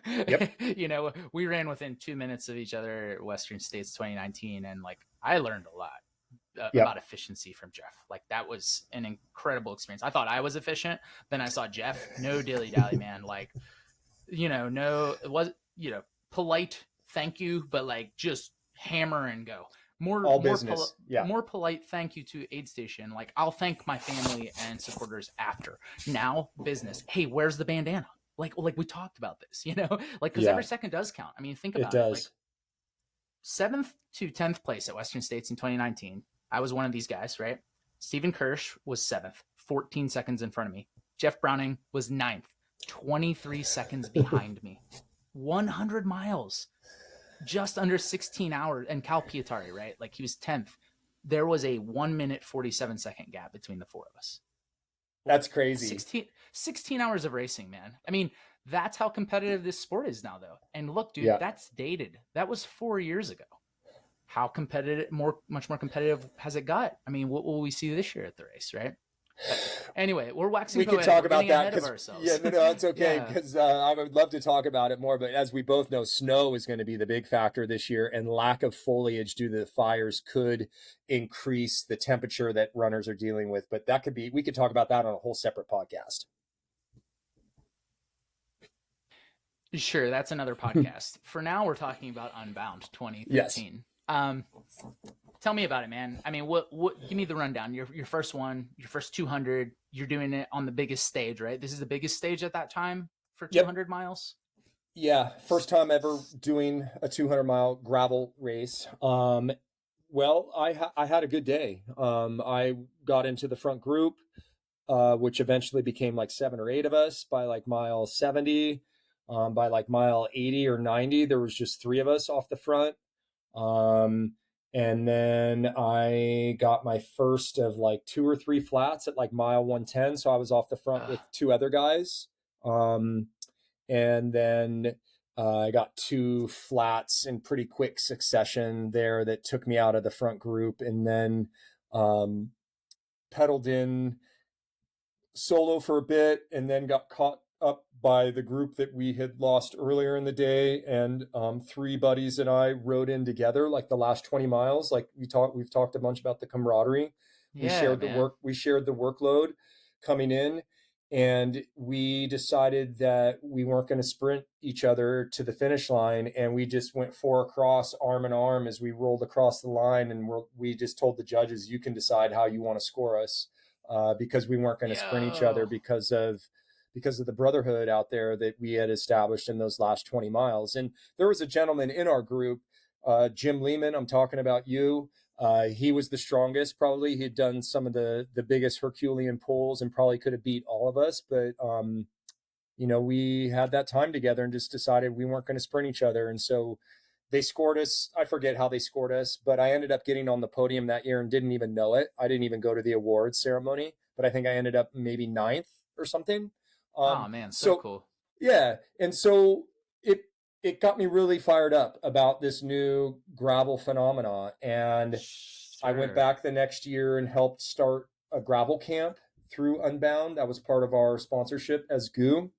Yep. We ran within 2 minutes of each other at Western States 2019, and like I learned a lot about Yep. efficiency from Jeff. Like that was an incredible experience. I thought I was efficient, then I saw Jeff, no dilly dally, man. Like, no, it was, polite thank you, but like just hammer and go. more All more pol- business. Yeah. more polite thank you to aid station. Like, I'll thank my family and supporters after. Now business, hey, where's the bandana? Like we talked about this, like, because every Yeah. second does count. I mean, think It about it. Like, does. 7th to 10th place at Western States in 2019, I was one of these guys, right? Stephen Kirsch was 7th, 14 seconds in front of me. Jeff Browning was 9th, 23 seconds behind me. 100 miles, just under 16 hours. And Cal Pietari, right? Like, he was 10th. There was a 1 minute 47-second gap between the four of us. That's crazy. 16 hours of racing, man. I mean, that's how competitive this sport is now, though. And look, dude, Yeah. that's dated. That was 4 years ago. much more competitive has it got? I mean, what will we see this year at the race, right? But anyway, we're waxing We could poetic. talk We're about getting that ahead of because, yeah, ourselves. no, it's okay Yeah. because I would love to talk about it more. But as we both know, snow is going to be the big factor this year, and lack of foliage due to the fires could increase the temperature that runners are dealing with. But we could talk about that on a whole separate podcast. Sure, that's another podcast. For now, we're talking about Unbound Yes. 2013. Tell me about it, man. I mean, give me the rundown. Your first one, your first 200. You're doing it on the biggest stage, right? This is the biggest stage at that time for Yep. 200 miles. Yeah, first time ever doing a 200-mile gravel race. Well, I had a good day. I got into the front group, which eventually became like 7 or 8 of us by like mile 70. By like mile 80 or 90, there was just 3 of us off the front. And then I got my first of like 2 or 3 flats at like mile 110. So I was off the front with 2 other guys. And then I got 2 flats in pretty quick succession there that took me out of the front group, and then pedaled in solo for a bit, and then got caught up by the group that we had lost earlier in the day. And 3 buddies and I rode in together like the last 20 miles. Like we've talked a bunch about the camaraderie. We Yeah, shared man. we shared the workload coming in, and we decided that we weren't going to sprint each other to the finish line, and we just went 4 across arm in arm as we rolled across the line. And we just told the judges, you can decide how you want to score us, because we weren't going to sprint each other because of the brotherhood out there that we had established in those last 20 miles. And there was a gentleman in our group, Jim Lehman, I'm talking about you. He was the strongest, probably. He'd done some of the biggest Herculean pulls and probably could have beat all of us. But, we had that time together and just decided we weren't going to sprint each other. And so they scored us. I forget how they scored us, but I ended up getting on the podium that year and didn't even know it. I didn't even go to the awards ceremony, but I think I ended up maybe 9th or something. Oh man, so cool. Yeah. And so it got me really fired up about this new gravel phenomena. And I went back the next year and helped start a gravel camp through Unbound. That was part of our sponsorship as GOO.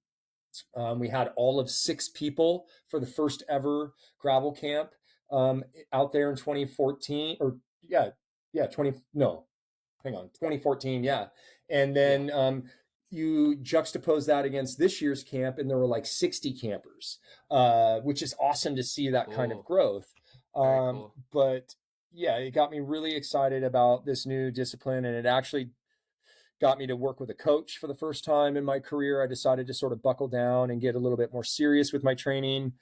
We had all of 6 people for the first ever gravel camp out there in 2014 or 2014. Yeah. And then you juxtapose that against this year's camp, and there were like 60 campers, which is awesome to see that kind of growth. Cool. But yeah, it got me really excited about this new discipline, and it actually got me to work with a coach for the first time in my career. I decided to sort of buckle down and get a little bit more serious with my training.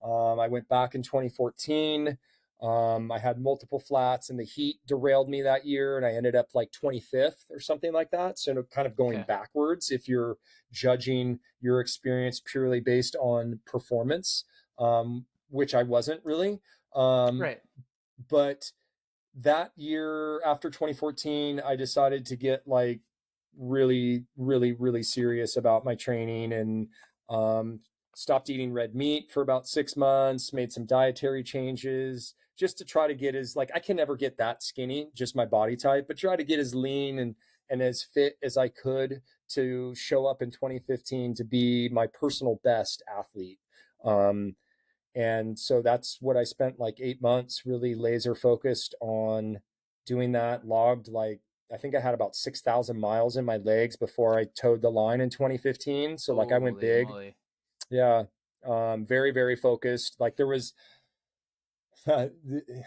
I went back in 2014. I had multiple flats, and the heat derailed me that year, and I ended up like 25th or something like that. So kind of going backwards if you're judging your experience purely based on performance, which I wasn't really. Right. But that year after 2014, I decided to get like really, really, really serious about my training, and stopped eating red meat for about 6 months, made some dietary changes just to try to get I can never get that skinny, just my body type, but try to get as lean and as fit as I could to show up in 2015 to be my personal best athlete. And so that's what I spent like 8 months really laser focused on doing that. Logged I think I had about 6,000 miles in my legs before I towed the line in 2015. So I went big. Moly. Yeah. Very, very focused. Like there was, I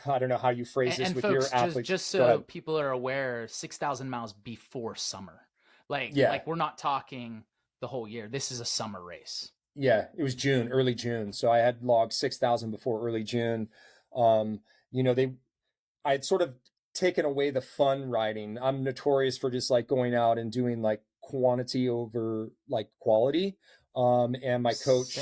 don't know how you phrase this with folks, your athletes. just so people are aware, 6,000 miles before summer. Like we're not talking the whole year. This is a summer race. Yeah, it was early June. So I had logged 6,000 before early June. I had sort of taken away the fun riding. I'm notorious for just like going out and doing like quantity over like quality. And my coach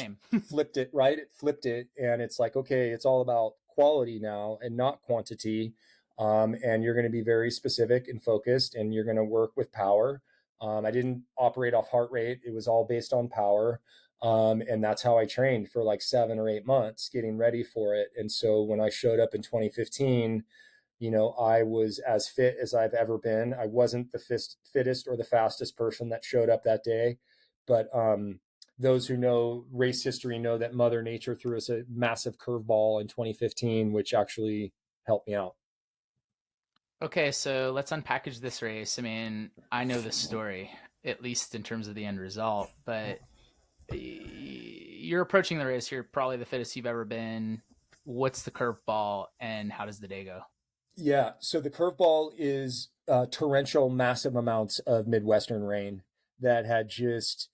flipped it, right? It flipped it. And it's like, okay, it's all about quality now and not quantity. And you're going to be very specific and focused, and you're going to work with power. I didn't operate off heart rate. It was all based on power. And that's how I trained for like 7 or 8 months getting ready for it. And so when I showed up in 2015, I was as fit as I've ever been. I wasn't the fittest or the fastest person that showed up that day, but those who know race history know that Mother Nature threw us a massive curveball in 2015, which actually helped me out. Okay, so let's unpackage this race. I mean, I know the story, at least in terms of the end result, but you're approaching the race. You're probably the fittest you've ever been. What's the curveball, and how does the day go? Yeah, so the curveball is torrential, massive amounts of Midwestern rain that had just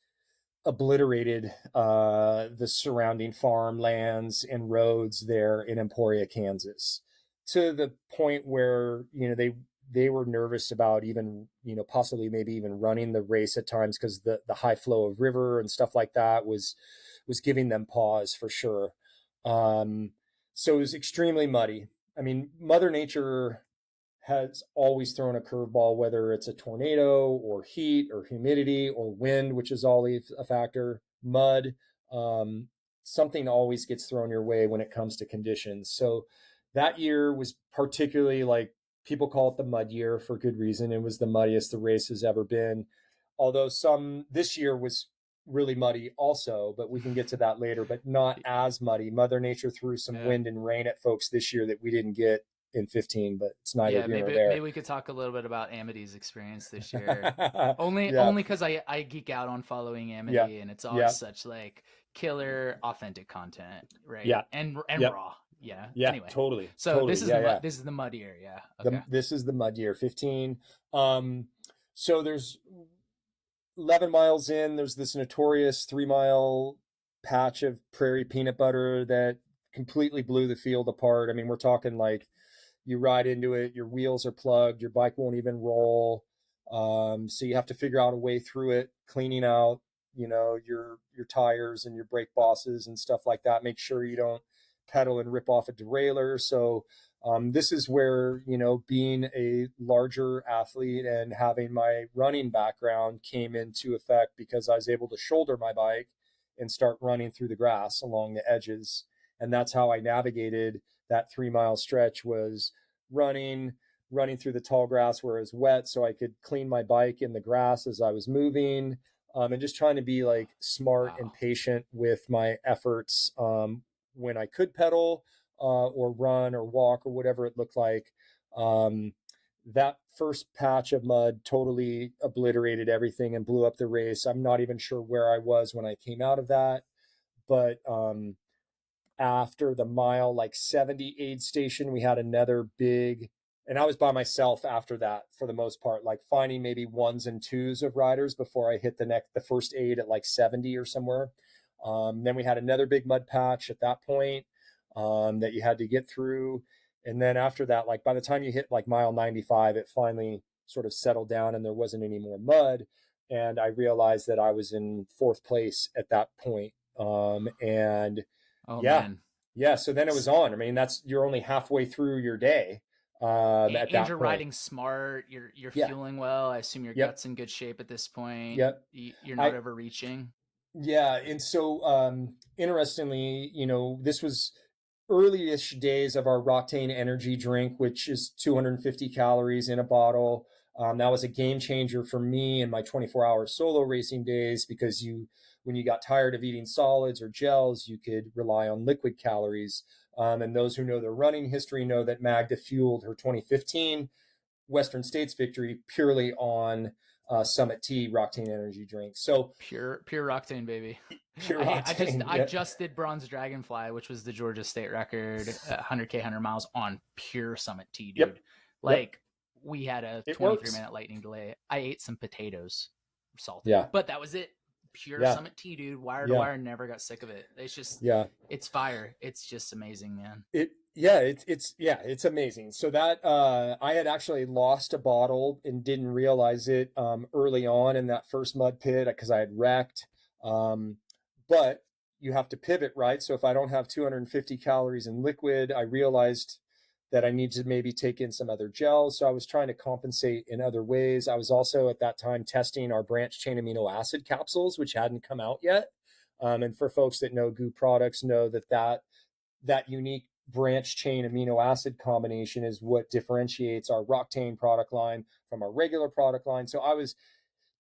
obliterated the surrounding farmlands and roads there in Emporia, Kansas, to the point where they were nervous about even possibly maybe even running the race at times because the high flow of river and stuff like that was giving them pause for sure. Um, so it was extremely muddy. I mean, Mother Nature has always thrown a curveball, whether it's a tornado or heat or humidity or wind, which is always a factor, mud. Um, Something always gets thrown your way when it comes to conditions. So that year was particularly, like, people call it the mud year for good reason. It was the muddiest the race has ever been. Although this year was really muddy also, but we can get to that later, but not as muddy. Mother Nature threw some Yeah. wind and rain at folks this year that we didn't get in 15, but it's neither Yeah, here nor maybe there. we could talk a little bit about Amity's experience this year. Yeah, Only because I geek out on following yeah, Amity, and it's always yeah, such like killer authentic content, right? yeah, And yeah, raw. Yeah. yeah, Anyway, totally, so totally. Yeah, yeah. this is the mud year. Yeah. Okay. This is the mud year, 15. Um, so there's 11 miles in, there's this notorious 3 mile patch of prairie peanut butter that completely blew the field apart. I mean, we're talking like you ride into it, your wheels are plugged, your bike won't even roll. So you have to figure out a way through it, cleaning out, your tires and your brake bosses and stuff like that. Make sure you don't pedal and rip off a derailleur. So this is where, being a larger athlete and having my running background came into effect, because I was able to shoulder my bike and start running through the grass along the edges. And that's how I navigated that 3 mile stretch, was running through the tall grass where it was wet so I could clean my bike in the grass as I was moving, and just trying to be like smart and Wow. patient with my efforts, when I could pedal, or run or walk or whatever it looked like. Um, that first patch of mud totally obliterated everything and blew up the race. I'm not even sure where I was when I came out of that, but after the mile like 70 aid station, we had another big, and I was by myself after that for the most part, like finding maybe ones and twos of riders before I hit the first aid at like 70 or somewhere. Then we had another big mud patch at that point, that you had to get through. And then after that, like by the time you hit like mile 95, it finally sort of settled down and there wasn't any more mud. And I realized that I was in fourth place at that point. And Oh yeah, man. yeah. So then it was on. I mean, you're only halfway through your day, at And that you're point. riding smart. You're Yeah. fueling well. I assume your Yep. gut's in good shape at this point. Yep. You're not I overreaching. Yeah, and so interestingly, this was early-ish days of our Roctane energy drink, which is 250 calories in a bottle. That was a game changer for me in my 24-hour solo racing days, because when you got tired of eating solids or gels, you could rely on liquid calories. And those who know their running history know that Magda fueled her 2015 Western States victory purely on Summit Tea Roctane energy drink. So Pure octane, baby. pure Roctane, I yeah, just did Bronze Dragonfly, which was the Georgia state record, 100K 100 miles on pure Summit tea, yep, dude. yep, Like, we had a it 23 works. minute lightning delay. I ate some potatoes, salted, Yeah, but that was it. Pure yeah, Summit tea, dude. Wire to yeah, wire, never got sick of it. yeah. It's fire. It's just amazing, man. It's amazing. So that I had actually lost a bottle and didn't realize it early on in that first mud pit, because I had wrecked. Um, but you have to pivot, right? So if I don't have 250 calories in liquid, I realized that I need to maybe take in some other gels. So I was trying to compensate in other ways. I was also at that time testing our branch chain amino acid capsules, which hadn't come out yet. And for folks that know GU products, know that unique branch chain amino acid combination is what differentiates our Roctane product line from our regular product line. So I was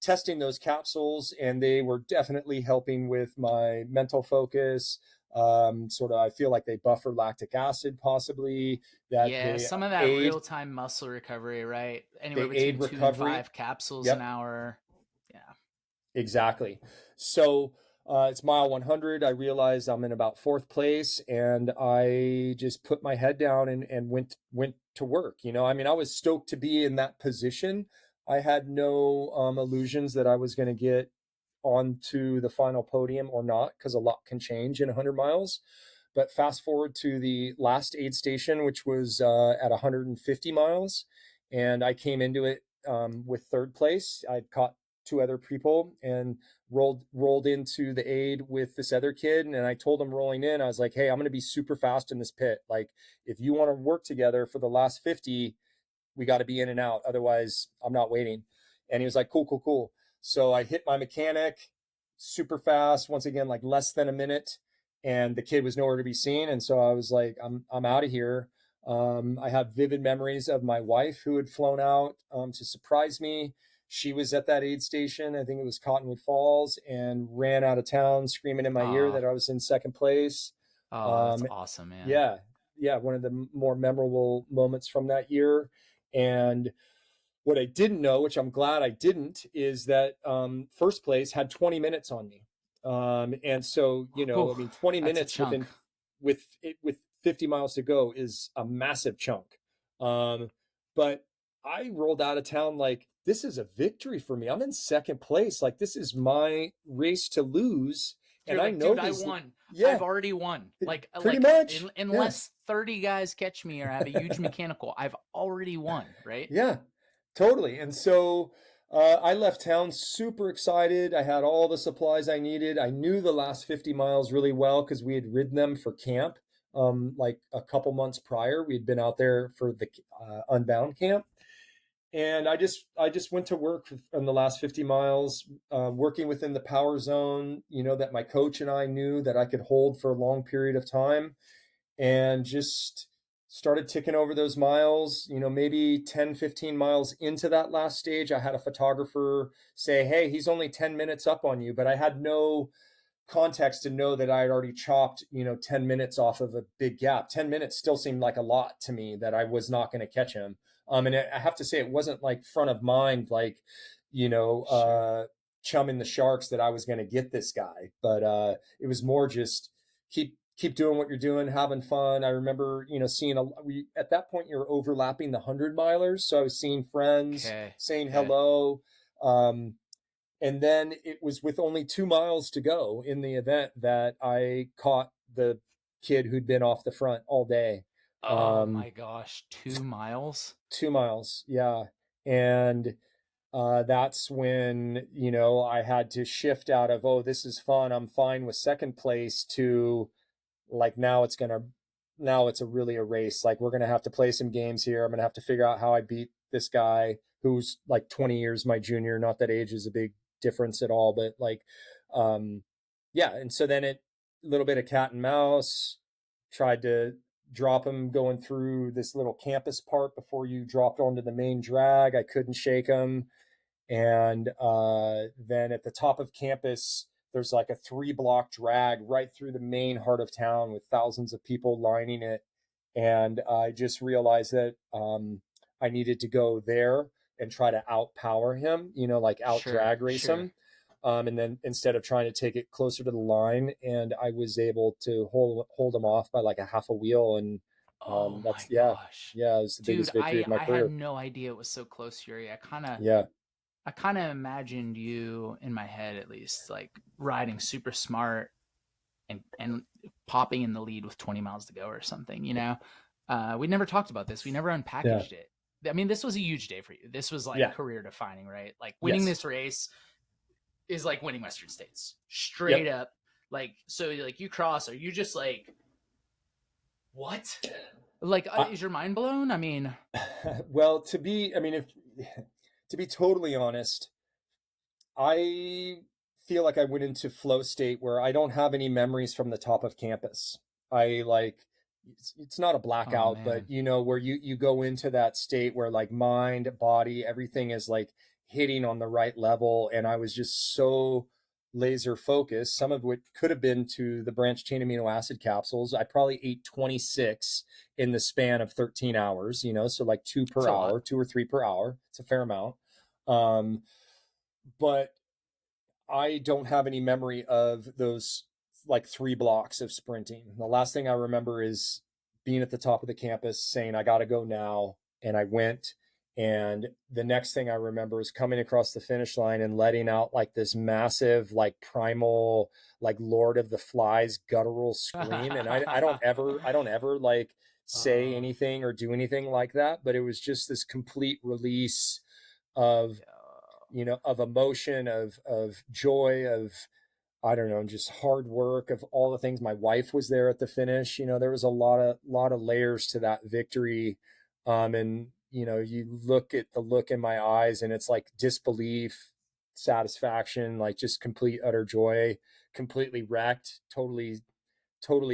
testing those capsules, and they were definitely helping with my mental focus. Sort of, I feel like they buffer lactic acid, possibly, that Yeah, they some of that aid real-time muscle recovery, right? Anywhere they between aid 2 and 5 recovery. capsules an Yep, hour. Yeah. exactly. So it's mile 100. I realized I'm in about fourth place, and I just put my head down and went to work. I mean, I was stoked to be in that position. I had no illusions that I was going to get onto the final podium or not, because a lot can change in 100 miles. But fast forward to the last aid station, which was at 150 miles, and I came into it with third place. I'd caught two other people and rolled into the aid with this other kid, and I told him rolling in, I was like, hey, I'm going to be super fast in this pit. Like, if you want to work together for the last 50, we got to be in and out, otherwise I'm not waiting. And he was like, cool, cool, cool. So I hit my mechanic super fast, once again, like less than a minute, and the kid was nowhere to be seen. And so I was like, I'm out of here. I have vivid memories of my wife, who had flown out to surprise me. She was at that aid station, I think it was Cottonwood Falls, and ran out of town screaming in my ear Oh, that I was in second place. oh, that's Um, awesome, man. yeah, yeah, one of the more memorable moments from that year. And what I didn't know, which I'm glad I didn't, is that first place had 20 minutes on me. And so, Whew, I mean, 20 that's a minutes chunk. with 50 miles to go is a massive chunk. But I rolled out of town like, this is a victory for me. I'm in second place. Like, this is my race to lose. You're And I like, know dude, I these, won. yeah, I've already won. pretty Like much. Yeah. unless 30 guys catch me or have a huge mechanical, I've already won, right? Yeah, totally. And so I left town super excited. I had all the supplies I needed. I knew the last 50 miles really well because we had ridden them for camp like a couple months prior. We had been out there for the Unbound camp. And I just went to work in the last 50 miles, working within the power zone, that my coach and I knew that I could hold for a long period of time, and just started ticking over those miles. Maybe 10, 15 miles into that last stage, I had a photographer say, hey, he's only 10 minutes up on you. But I had no context to know that I had already chopped 10 minutes off of a big gap. 10 minutes still seemed like a lot to me, that I was not going to catch him. And I have to say, it wasn't like front of mind, like, Sure. chumming the sharks, that I was going to get this guy. But it was more just keep doing what you're doing, having fun. I remember, seeing at that point you're overlapping the 100 milers. So I was seeing friends, Okay. saying Okay. hello. Um, and then it was with only 2 miles to go in the event that I caught the kid who'd been off the front all day. Oh Um, my gosh, 2 miles? 2 miles. Yeah. And that's when, I had to shift out of, oh, this is fun, I'm fine with second place, to like, now it's really a race. Like, we're gonna have to play some games here. I'm gonna have to figure out how I beat this guy who's like 20 years my junior. Not that age is a big difference at all, but like, um, yeah. And so then a little bit of cat and mouse. Tried to drop him going through this little campus part before you dropped onto the main drag. I couldn't shake him. And then at the top of campus, there's like a 3 block drag right through the main heart of town with thousands of people lining it. And I just realized that I needed to go there and try to outpower him, like out Sure, drag race sure. him. And then instead of trying to take it closer to the line, and I was able to hold him off by like a half a wheel. And Oh my that's, yeah, gosh. yeah, it was the Dude, biggest victory of my I had career. no idea it was so close, Yuri. Yeah, I kind of imagined you in my head at least like riding super smart and popping in the lead with 20 miles to go or something, you know? We never talked about this. We never yeah, unpackaged it. I mean, this was a huge day for you. This was like yeah, career defining, right? Like winning yes. this race is like winning Western States. Straight Yep. up. Like, so like you cross, are you just like, what? Like, I, is your mind blown? I mean, well, I mean, if to be totally honest, I feel like I went into flow state where I don't have any memories from the top of campus. I like, it's not a Oh blackout, but man. where you go into that state where like mind, body, everything is like hitting on the right level. And I was just so laser focused, some of which could have been to the branched chain amino acid capsules. I probably ate 26 in the span of 13 hours, so like two That's per a lot. hour, 2 or 3 per hour. It's a fair amount. Um, but I don't have any memory of those like 3 blocks of sprinting. The last thing I remember is being at the top of the campus saying, I got to go now. And I went. And the next thing I remember is coming across the finish line and letting out like this massive, like primal, like Lord of the Flies guttural scream. And I don't ever like say Oh, anything or do anything like that. But it was just this complete release of yeah. of emotion, of joy, of I don't know, just hard work, of all the things. My wife was there at the finish. There was a lot of layers to that victory. And you look at the look in my eyes and it's like disbelief, satisfaction, like just complete utter joy, completely wrecked, totally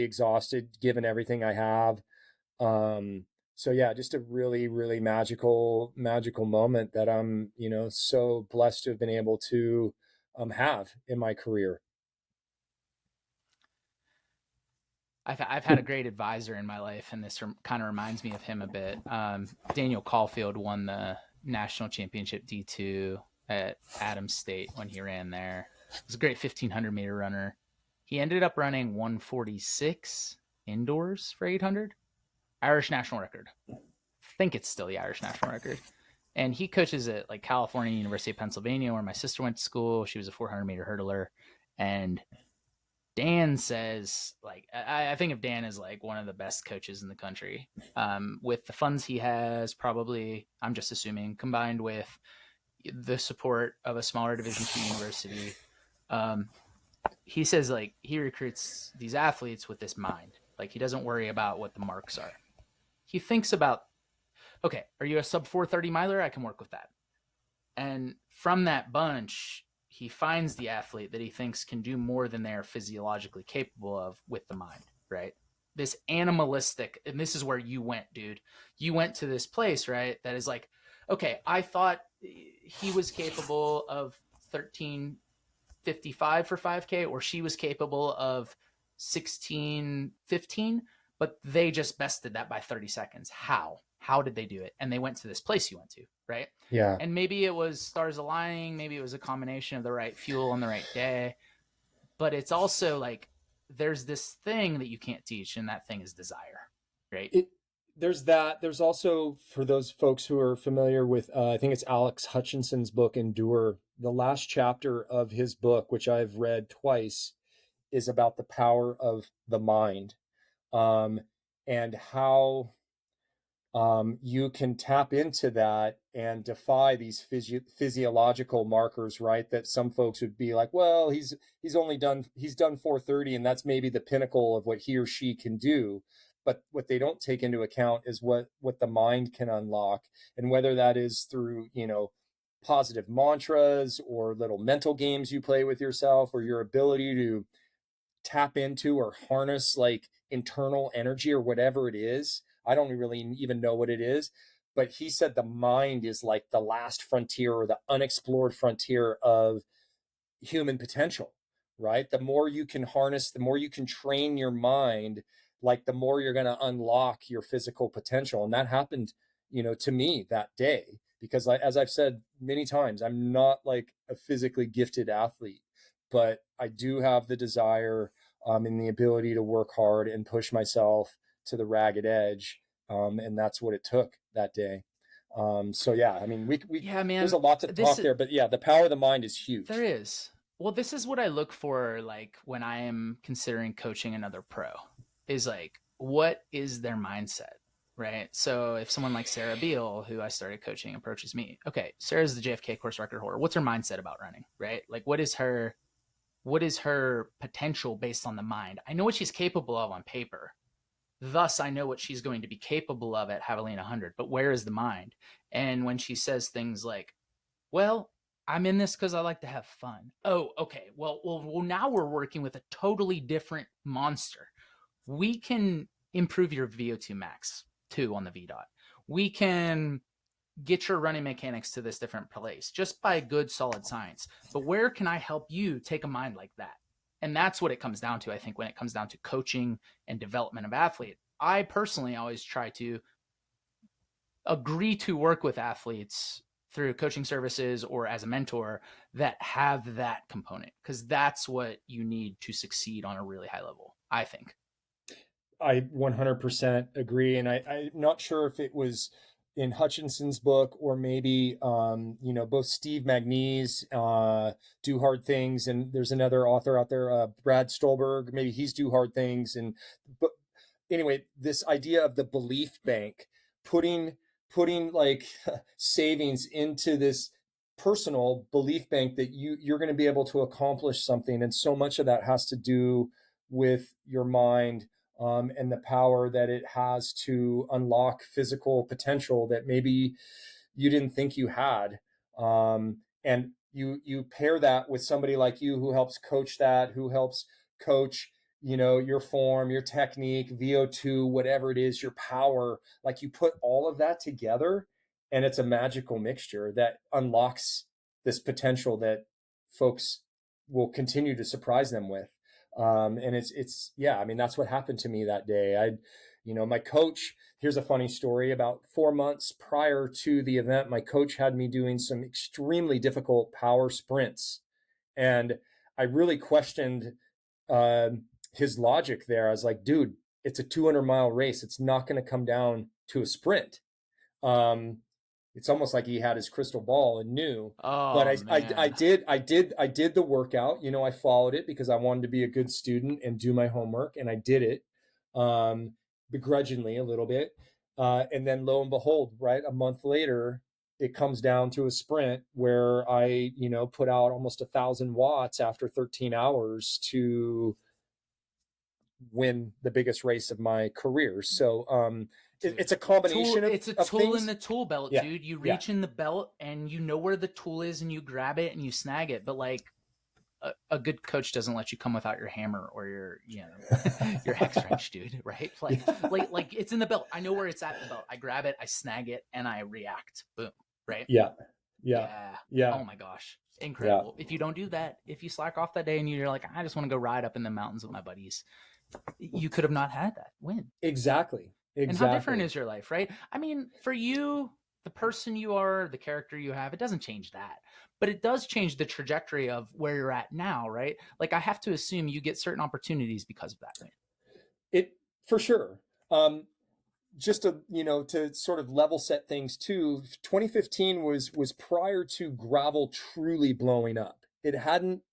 exhausted, given everything I have. So yeah, just a really, really magical moment that I'm, so blessed to have been able to have in my career. I've had a great advisor in my life, and this kind of reminds me of him a bit. Daniel Caulfield won the national championship D2 at Adams State when he ran there. He was a great 1500-meter runner. He ended up running 146 indoors for 800, Irish national record. I think it's still the Irish national record. And he coaches at like California, University of Pennsylvania, where my sister went to school. She was a 400-meter hurdler, and Dan says, like, I think of Dan as like one of the best coaches in the country. With the funds he has, probably, I'm just assuming, combined with the support of a smaller Division II university, um, he says like he recruits these athletes with this mind. Like he doesn't worry about what the marks are. He thinks about, okay, are you a sub 430 miler? I can work with that. And from that bunch, he finds the athlete that he thinks can do more than they are physiologically capable of with the mind, right? This animalistic, and this is where you went, dude. You went to this place, right? That is like, okay, I thought he was capable of 13:55 for 5K, or she was capable of 16:15, but they just bested that by 30 seconds. How did they do it? And they went to this place you went to, right? Yeah. And maybe it was stars aligning, maybe it was a combination of the right fuel on the right day, but it's also like there's this thing that you can't teach, and that thing is desire, right? It there's that. There's also, for those folks who are familiar with, I think it's Alex Hutchinson's book Endure. The last chapter of his book, which I've read twice, is about the power of the mind, um, and how you can tap into that and defy these physiological markers, right? That some folks would be like, well, he's done 430, and that's maybe the pinnacle of what he or she can do. But what they don't take into account is what the mind can unlock, and whether that is through positive mantras or little mental games you play with yourself, or your ability to tap into or harness like internal energy or whatever it is. I don't really even know what it is, but he said the mind is like the last frontier or the unexplored frontier of human potential, right? The more you can harness, the more you can train your mind, like the more you're going to unlock your physical potential. And that happened, to me that day, because as I've said many times, I'm not like a physically gifted athlete, but I do have the desire and the ability to work hard and push myself to the ragged edge. And that's what it took that day. So yeah, I mean, we Yeah, there's man. a lot to This talk there, but yeah, the power of the mind is There huge. is. Well, this is what I look for like when I am considering coaching another pro is like what is their mindset, right? So if someone like Sarah Beal, who I started coaching, approaches me, okay, Sarah's the JFK course record holder. What's her mindset about running, right? Like what is her potential based on the mind? I know what she's capable of on paper. Thus, I know what she's going to be capable of at Javelina 100, but where is the mind? And when she says things like, well, I'm in this because I like to have fun. Oh, okay. Well, now we're working with a totally different monster. We can improve your VO2 max too on the VDOT. We can get your running mechanics to this different place just by good solid science. But where can I help you take a mind like that? And that's what it comes down to, I think, when it comes down to coaching and development of athlete. I personally always try to agree to work with athletes through coaching services or as a mentor that have that component, because that's what you need to succeed on a really high level, I think. I 100% agree. And I'm not sure if it was in Hutchinson's book or maybe, both Steve Magni's Do Hard Things. And there's another author out there, Brad Stolberg, maybe he's Do Hard Things. But anyway, this idea of the belief bank, putting, putting like savings into this personal belief bank that you're going to be able to accomplish something. And so much of that has to do with your mind, and the power that it has to unlock physical potential that maybe you didn't think you had. And you pair that with somebody like you who helps coach that, who helps coach, your form, your technique, VO2, whatever it is, your power. Like you put all of that together, and it's a magical mixture that unlocks this potential that folks will continue to surprise them with. And it's yeah, I mean, that's what happened to me that day. My coach, here's a funny story. About 4 months prior to the event, my coach had me doing some extremely difficult power sprints. And I really questioned uh, his logic there. I was like, dude, it's a 200-mile race. It's not going to come down to a sprint. Um, it's almost like he had his crystal ball and knew. But Oh I man. did the workout. I followed it because I wanted to be a good student and do my homework, and I did it, um, begrudgingly a little bit. And then lo and behold, right, a month later, it comes down to a sprint where I, put out almost 1,000 watts after 13 hours to win the biggest race of my career. So Dude, it's a combination it's a of tool in things. the tool belt, Yeah, dude. You yeah, reach in the belt and you know where the tool is and you grab it and you snag it. But like a good coach doesn't let you come without your hammer or your hex wrench, dude, right? Like yeah, like it's in the belt. I know where it's at in the belt. I grab it, I snag it, and I react. Boom. Right? yeah, yeah, Yeah. yeah, Oh my gosh. yeah. Incredible. If you don't do that, if you slack off that day and you're like, I just want to go ride up in the mountains with my buddies, you could have not had that win. Exactly, And how different exactly. is your life, right? I mean, for you, the person you are, the character you have, it doesn't change that. But it does change the trajectory of where you're at now, right? Like I have to assume you get certain opportunities because of that win. It for sure. Um, just to sort of level set things too. 2015 was prior to gravel truly blowing up. It hadn't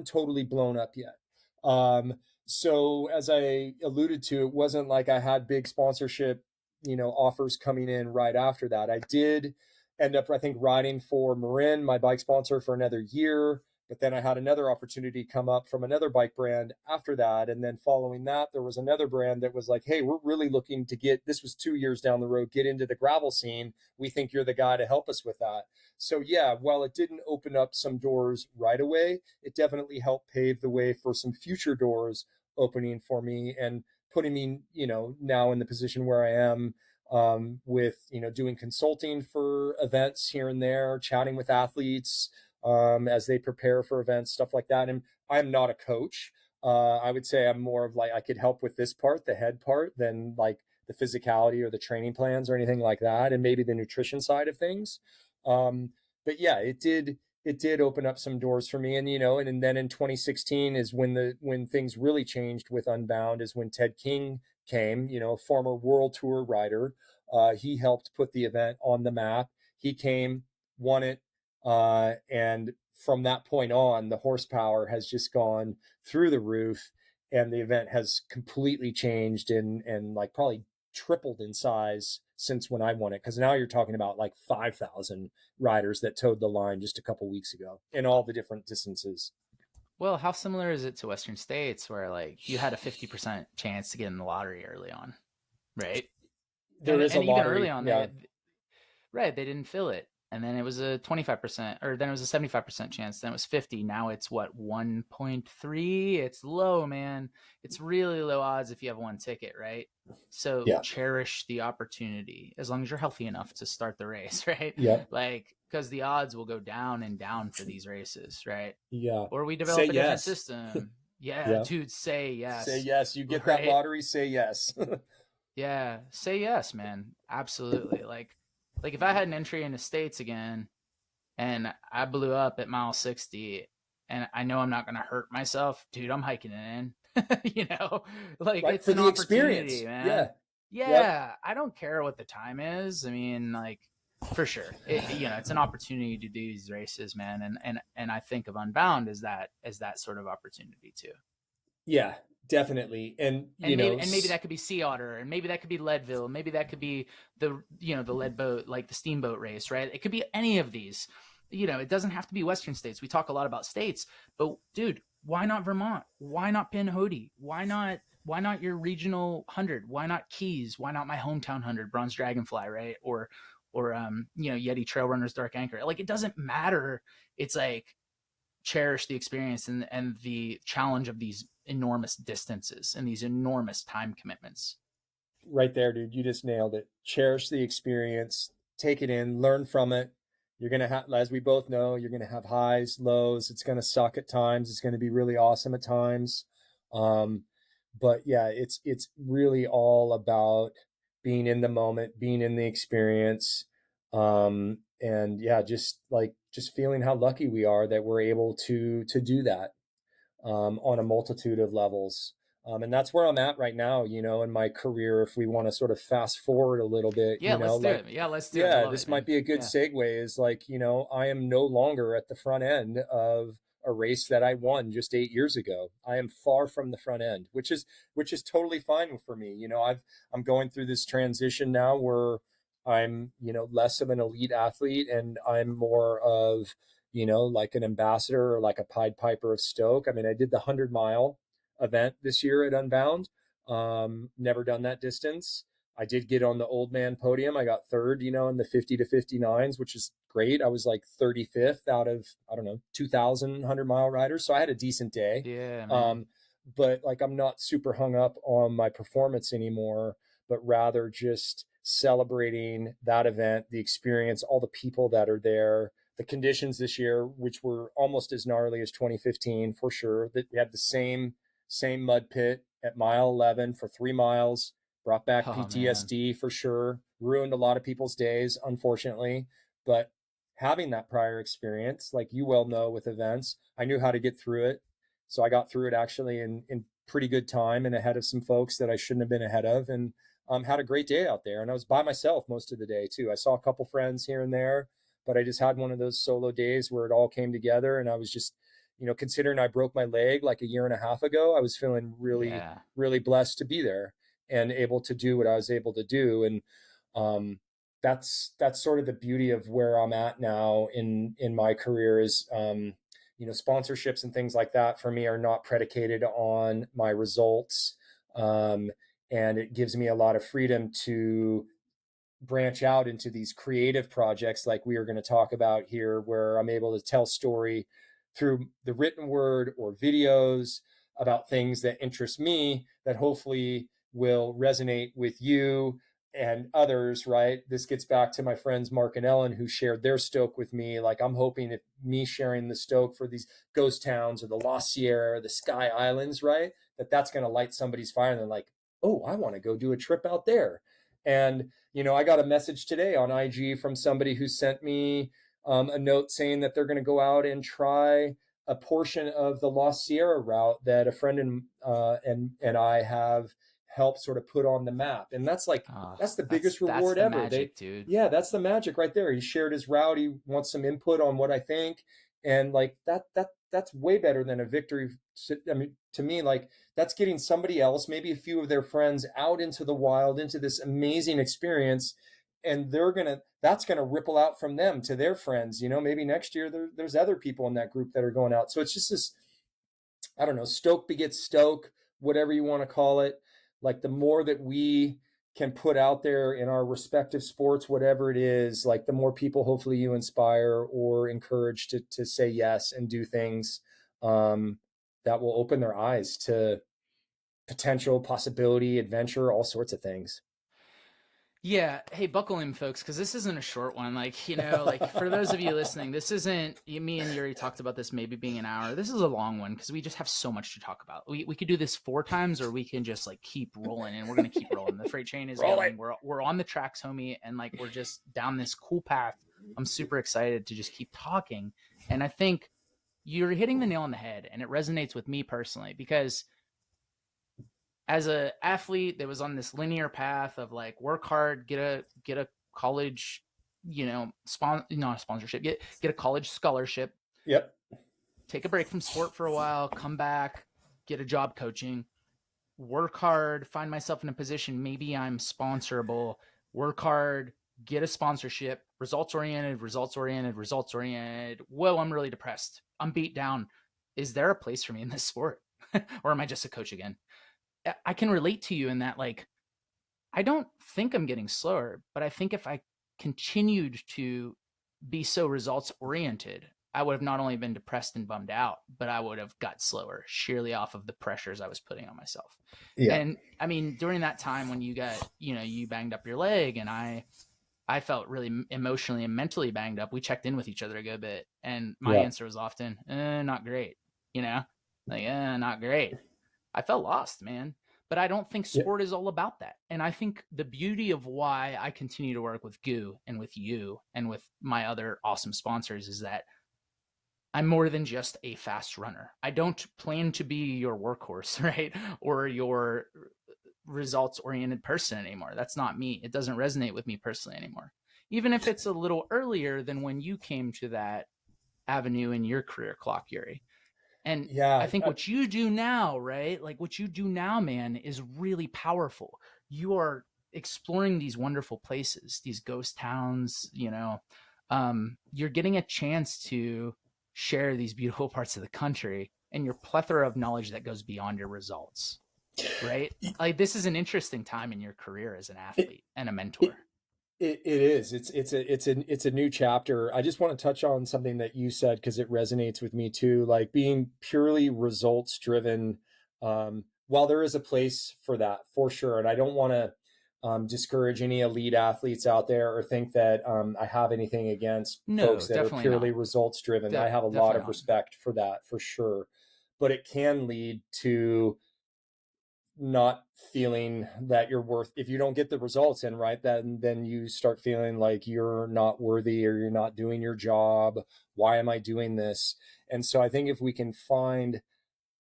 totally blown up yet. Um, so as I alluded to, it wasn't like I had big sponsorship, offers coming in right after that. I did end up, I think, riding for Marin, my bike sponsor, for another year. But then I had another opportunity come up from another bike brand after that. And then following that, there was another brand that was like, hey, we're really looking to this was 2 years down the road, get into the gravel scene. We think you're the guy to help us with that. So yeah, while it didn't open up some doors right away, it definitely helped pave the way for some future doors opening for me and putting me, now in the position where I am, with, doing consulting for events here and there, chatting with athletes, as they prepare for events, stuff like that. And I'm not a coach. I would say I'm more of like, I could help with this part, the head part, than like the physicality or the training plans or anything like that, and maybe the nutrition side of things. Um, but yeah, it did open up some doors for me. And then in 2016 is when things really changed with Unbound, is when Ted King came, a former world tour rider. He helped put the event on the map. He came, won it, and from that point on, the horsepower has just gone through the roof, and the event has completely changed and like probably tripled in size since when I won it. Because now you're talking about like 5,000 riders that towed the line just a couple weeks ago in all the different distances. Well, how similar is it to Western states where like you had a 50% chance to get in the lottery early on, right? There And is a even early lottery, on yeah. they right, they didn't fill it. and then it was a 25%, or then it was a 75% chance, then it was 50. Now it's what, 1.3? It's low, man. It's really low odds if you have one ticket, right? So Yeah. cherish the opportunity as long as you're healthy enough to start the race, right? Yep. Like, because the odds will go down and down for these races, right? Yeah. Or we Say develop a different yes. system. Yeah, Yeah. dude, say Say yes, yes. You get that right? lottery, say yes. Yeah, say yes, man. Absolutely. Like if I had an entry into states again and I blew up at mile 60 and I know I'm not going to hurt myself, dude, I'm hiking it in. Like Right. it's For an the opportunity, experience. man. Yeah. Yep. Yeah, I don't care what the time is. I mean, like for sure. It's an opportunity to do these races, man, and I think of Unbound as that sort of opportunity too. Yeah, definitely. And, And maybe that could be Sea Otter, and maybe that could be Leadville, maybe that could be the lead boat, like the steamboat race, right? It could be any of these. It doesn't have to be Western states. We talk a lot about states, but dude, why not Vermont? Why not Pinhoti? Why not your regional 100? Why not Keys? Why not my hometown 100, Bronze Dragonfly, right? Or Yeti Trail Runners Dark Anchor. Like it doesn't matter. It's like cherish the experience and the challenge of these enormous distances and these enormous time commitments. right there, dude. You just nailed it. Cherish the experience, take it in, learn from it. You're going to have, as we both know, you're going to have highs, lows. It's going to suck at times. It's going to be really awesome at times. Um, but yeah, it's really all about being in the moment, being in the experience. And yeah, just feeling how lucky we are that we're able to do that on a multitude of levels. And that's where I'm at right now, in my career. If we want to sort of fast forward a little bit, Yeah, let's do like, it. Yeah, let's do it. I yeah, love this it, might man. be a good Yeah. segue is like, I am no longer at the front end of a race that I won just 8 years ago. I am far from the front end, which is totally fine for me. I'm going through this transition now where I'm, less of an elite athlete and I'm more of, like an ambassador or like a Pied Piper of Stoke. I mean, I did the 100-mile event this year at Unbound. Never done that distance. I did get on the old man podium. I got third, in the 50 to 59s, which is great. I was like 35th out of, I don't know, 2,000 100-mile riders. So I had a decent day. Yeah, man. Um, but like, I'm not super hung up on my performance anymore, but rather just celebrating that event, the experience, all the people that are there, the conditions this year, which were almost as gnarly as 2015 for sure. That we had the same mud pit at mile 11 for 3 miles, brought back Oh man. PTSD for sure, ruined a lot of people's days, unfortunately. But having that prior experience, like you well know with events, I knew how to get through it. So I got through it actually in pretty good time and ahead of some folks that I shouldn't have been ahead of. And had a great day out there. And I was by myself most of the day too. I saw a couple friends here and there, but I just had one of those solo days where it all came together. And I was just, considering I broke my leg like a year and a half ago, I was feeling really, Yeah. really blessed to be there and able to do what I was able to do. And that's sort of the beauty of where I'm at now in my career is, sponsorships and things like that for me are not predicated on my results. And it gives me a lot of freedom to branch out into these creative projects like we are going to talk about here, where I'm able to tell story through the written word or videos about things that interest me that hopefully will resonate with you and others, right? This gets back to my friends Mark and Ellen who shared their stoke with me. Like I'm hoping if me sharing the stoke for these ghost towns or the Lost Sierra, the Sky Islands, right? That's going to light somebody's fire and they're like, oh, I want to go do a trip out there. And I got a message today on IG from somebody who sent me a note saying that they're going to go out and try a portion of the Lost Sierra route that a friend and I have helped sort of put on the map. And that's like Oh, that's the that's biggest that's reward the ever. magic, dude. That's the magic right there. He shared his route. He wants some input on what I think, and like that's way better than a victory. I mean, to me, like that's getting somebody else, maybe a few of their friends, out into the wild, into this amazing experience, and that's gonna ripple out from them to their friends. Maybe next year there's other people in that group that are going out. So it's just this, I don't know, stoke begets stoke, whatever you want to call it. Like the more that we can put out there in our respective sports, whatever it is, like the more people hopefully you inspire or encourage to say yes and do things that will open their eyes to potential, possibility, adventure, all sorts of things. Yeah. Hey, buckle in, folks, because this isn't a short one. Like, you know, like for those of you listening, this isn't, me and Yuri talked about this maybe being an hour. This is a long one because we just have so much to talk about. We could do this 4 times, or we can just like keep rolling, and we're going to keep rolling. The freight train is Roll it. going. We're on the tracks, homie. And like, we're just down this cool path. I'm super excited to just keep talking. And I think you're hitting the nail on the head, and it resonates with me personally because as a athlete that was on this linear path of like work hard, get a college, you know, not a sponsorship, get a college scholarship, Yep. take a break from sport for a while, come back, get a job coaching, work hard, find myself in a position maybe I'm sponsorable, work hard, get a sponsorship, results oriented, results oriented, results oriented. Whoa, I'm really depressed. I'm beat down. Is there a place for me in this sport? Or am I just a coach again? I can relate to you in that, like, I don't think I'm getting slower, but I think if I continued to be so results oriented, I would have not only been depressed and bummed out, but I would have got slower sheerly off of the pressures I was putting on myself. Yeah. And I mean, during that time when you got, you know, you banged up your leg, and I felt really emotionally and mentally banged up. We checked in with each other a good bit, and my Yeah. answer was often, not great, you know, like, not great. I felt lost, man. But I don't think Yeah. sport is all about that. And I think the beauty of why I continue to work with Goo and with you and with my other awesome sponsors is that I'm more than just a fast runner. I don't plan to be your workhorse, right? Or your results oriented person anymore. That's not me. It doesn't resonate with me personally anymore. Even if it's a little earlier than when you came to that avenue in your career clock, Yuri. And I Yeah. think what you do now, right? Like what you do now, man, is really powerful. You are exploring these wonderful places, these ghost towns, you know. You're getting a chance to share these beautiful parts of the country and your plethora of knowledge that goes beyond your results, right? Like this is an interesting time in your career as an It, athlete and a mentor. it, it is. It's a new chapter. I just want to touch on something that you said because it resonates with me too. Like being purely results driven. While there is a place for that for sure, and I don't want to discourage any elite athletes out there or think that I have anything against No, folks that are definitely purely not. results driven. I have a lot Definitely of not. respect for that for sure, but it can lead to not feeling that you're worth, if you don't get the results in, right, then you start feeling like you're not worthy or you're not doing your job. Why am I doing this? And so I think if we can find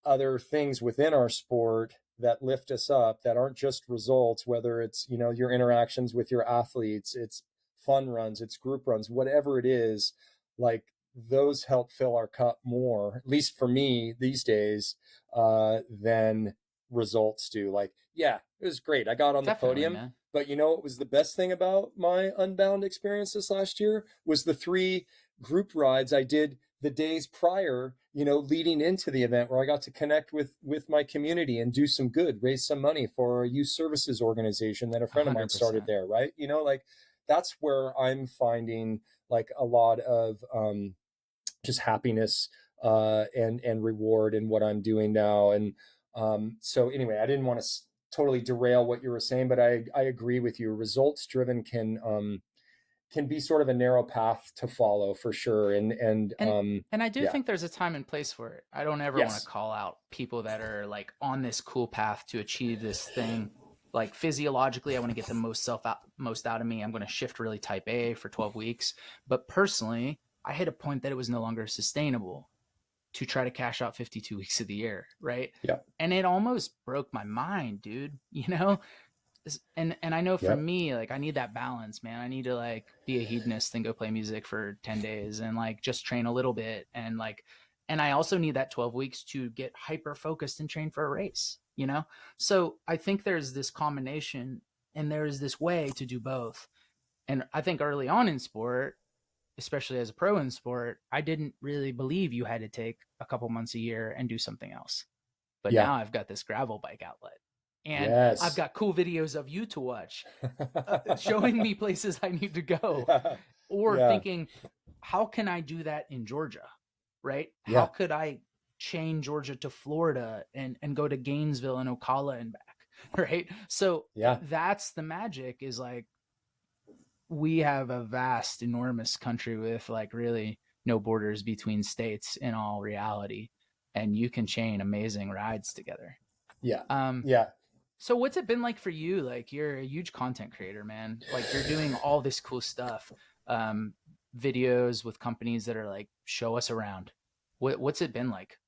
other things within our sport that lift us up, that aren't just results, whether it's, you know, your interactions with your athletes, it's fun runs, it's group runs, whatever it is, like those help fill our cup more, at least for me these days, than results do. Like, yeah, it was great, I got on the Definitely, podium, man. but you know what was the best thing about my Unbound experience this last year was the 3 group rides I did the days prior, you know, leading into the event, where I got to connect with my community and do some good, raise some money for a youth services organization that a friend of mine started 100%. there, right? You know, like that's where I'm finding like a lot of just happiness and reward in what I'm doing now. And so anyway, I didn't want to totally derail what you were saying, but I agree with you. Results driven can be sort of a narrow path to follow for sure. and and I do Yeah. think there's a time and place for it. I don't ever want to Yes. call out people that are like on this cool path to achieve this thing. Like physiologically, I want to get the most out of me. I'm going to shift really type A for 12 weeks. But personally, I hit a point that it was no longer sustainable to try to cash out 52 weeks of the year, right? Yeah. And it almost broke my mind, dude. You know, and I know for Yep. me, like I need that balance, man. I need to like be a hedonist and go play music for 10 days and like just train a little bit and like and I also need that 12 weeks to get hyper focused and train for a race, you know? So I think there's this combination and there's this way to do both. And I think early on in sport, especially as a pro in sport, I didn't really believe you had to take a couple months a year and do something else. But Yeah. now I've got this gravel bike outlet. And I've Yes. got cool videos of you to watch, showing me places I need to go, Yeah. or Yeah. thinking, how can I do that in Georgia? Right? How Yeah. could I chain Georgia to Florida and go to Gainesville and Ocala and back? Right? So Yeah. that's the magic, is like, we have a vast, enormous country with like really no borders between states in all reality. And you can chain amazing rides together. Yeah. Um, Yeah. so what's it been like for you? Like, you're a huge content creator, man. Like, you're doing all this cool stuff, um, videos with companies that are like, show us around. What's it been like?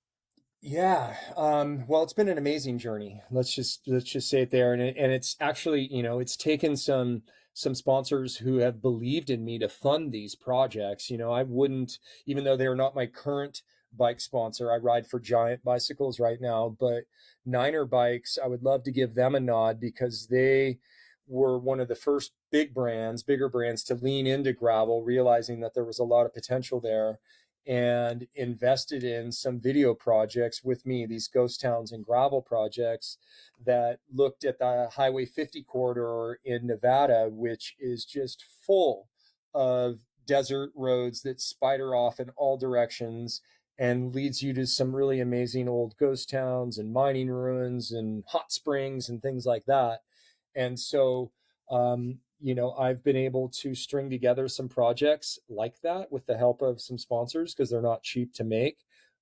Yeah. Well, it's been an amazing journey. Let's just say it there. And it's actually, it's taken some sponsors who have believed in me to fund these projects. I wouldn't, even though they're not my current bike sponsor, I ride for Giant bicycles right now, but Niner Bikes, I would love to give them a nod because they were one of the first bigger brands to lean into gravel, realizing that there was a lot of potential there, and invested in some video projects with me, these ghost towns and gravel projects that looked at the Highway 50 corridor in Nevada, which is just full of desert roads that spider off in all directions and leads you to some really amazing old ghost towns and mining ruins and hot springs and things like that. And so, I've been able to string together some projects like that with the help of some sponsors because they're not cheap to make.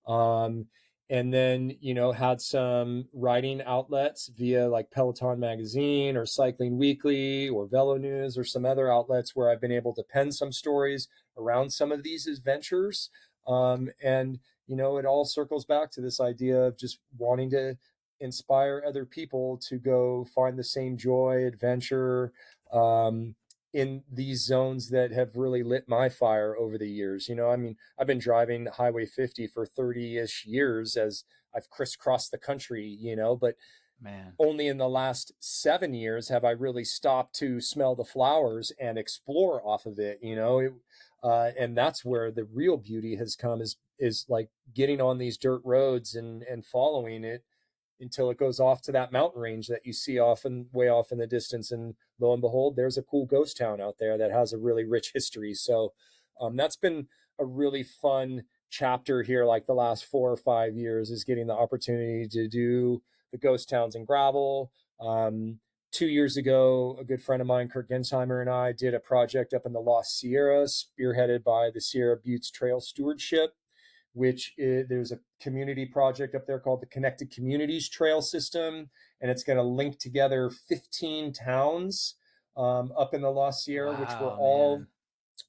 Um, and then, had some writing outlets via like Peloton Magazine or Cycling Weekly or Velo News or some other outlets where I've been able to pen some stories around some of these adventures. And, it all circles back to this idea of just wanting to inspire other people to go find the same joy, adventure, um, in these zones that have really lit my fire over the years. I mean, I've been driving Highway 50 for 30-ish years as I've crisscrossed the country, but Man. only in the last 7 years have I really stopped to smell the flowers and explore off of it. And that's where the real beauty has come is like getting on these dirt roads and following it until it goes off to that mountain range that you see way off in the distance. And lo and behold, there's a cool ghost town out there that has a really rich history. So that's been a really fun chapter here, like the last 4 or 5 years, is getting the opportunity to do the ghost towns and gravel. 2 years ago, a good friend of mine, Kurt Gensheimer, and I did a project up in the Lost Sierras, spearheaded by the Sierra Buttes Trail Stewardship, which there's a community project up there called the Connected Communities Trail System, and it's going to link together 15 towns up in the Lost Sierra, Wow, man.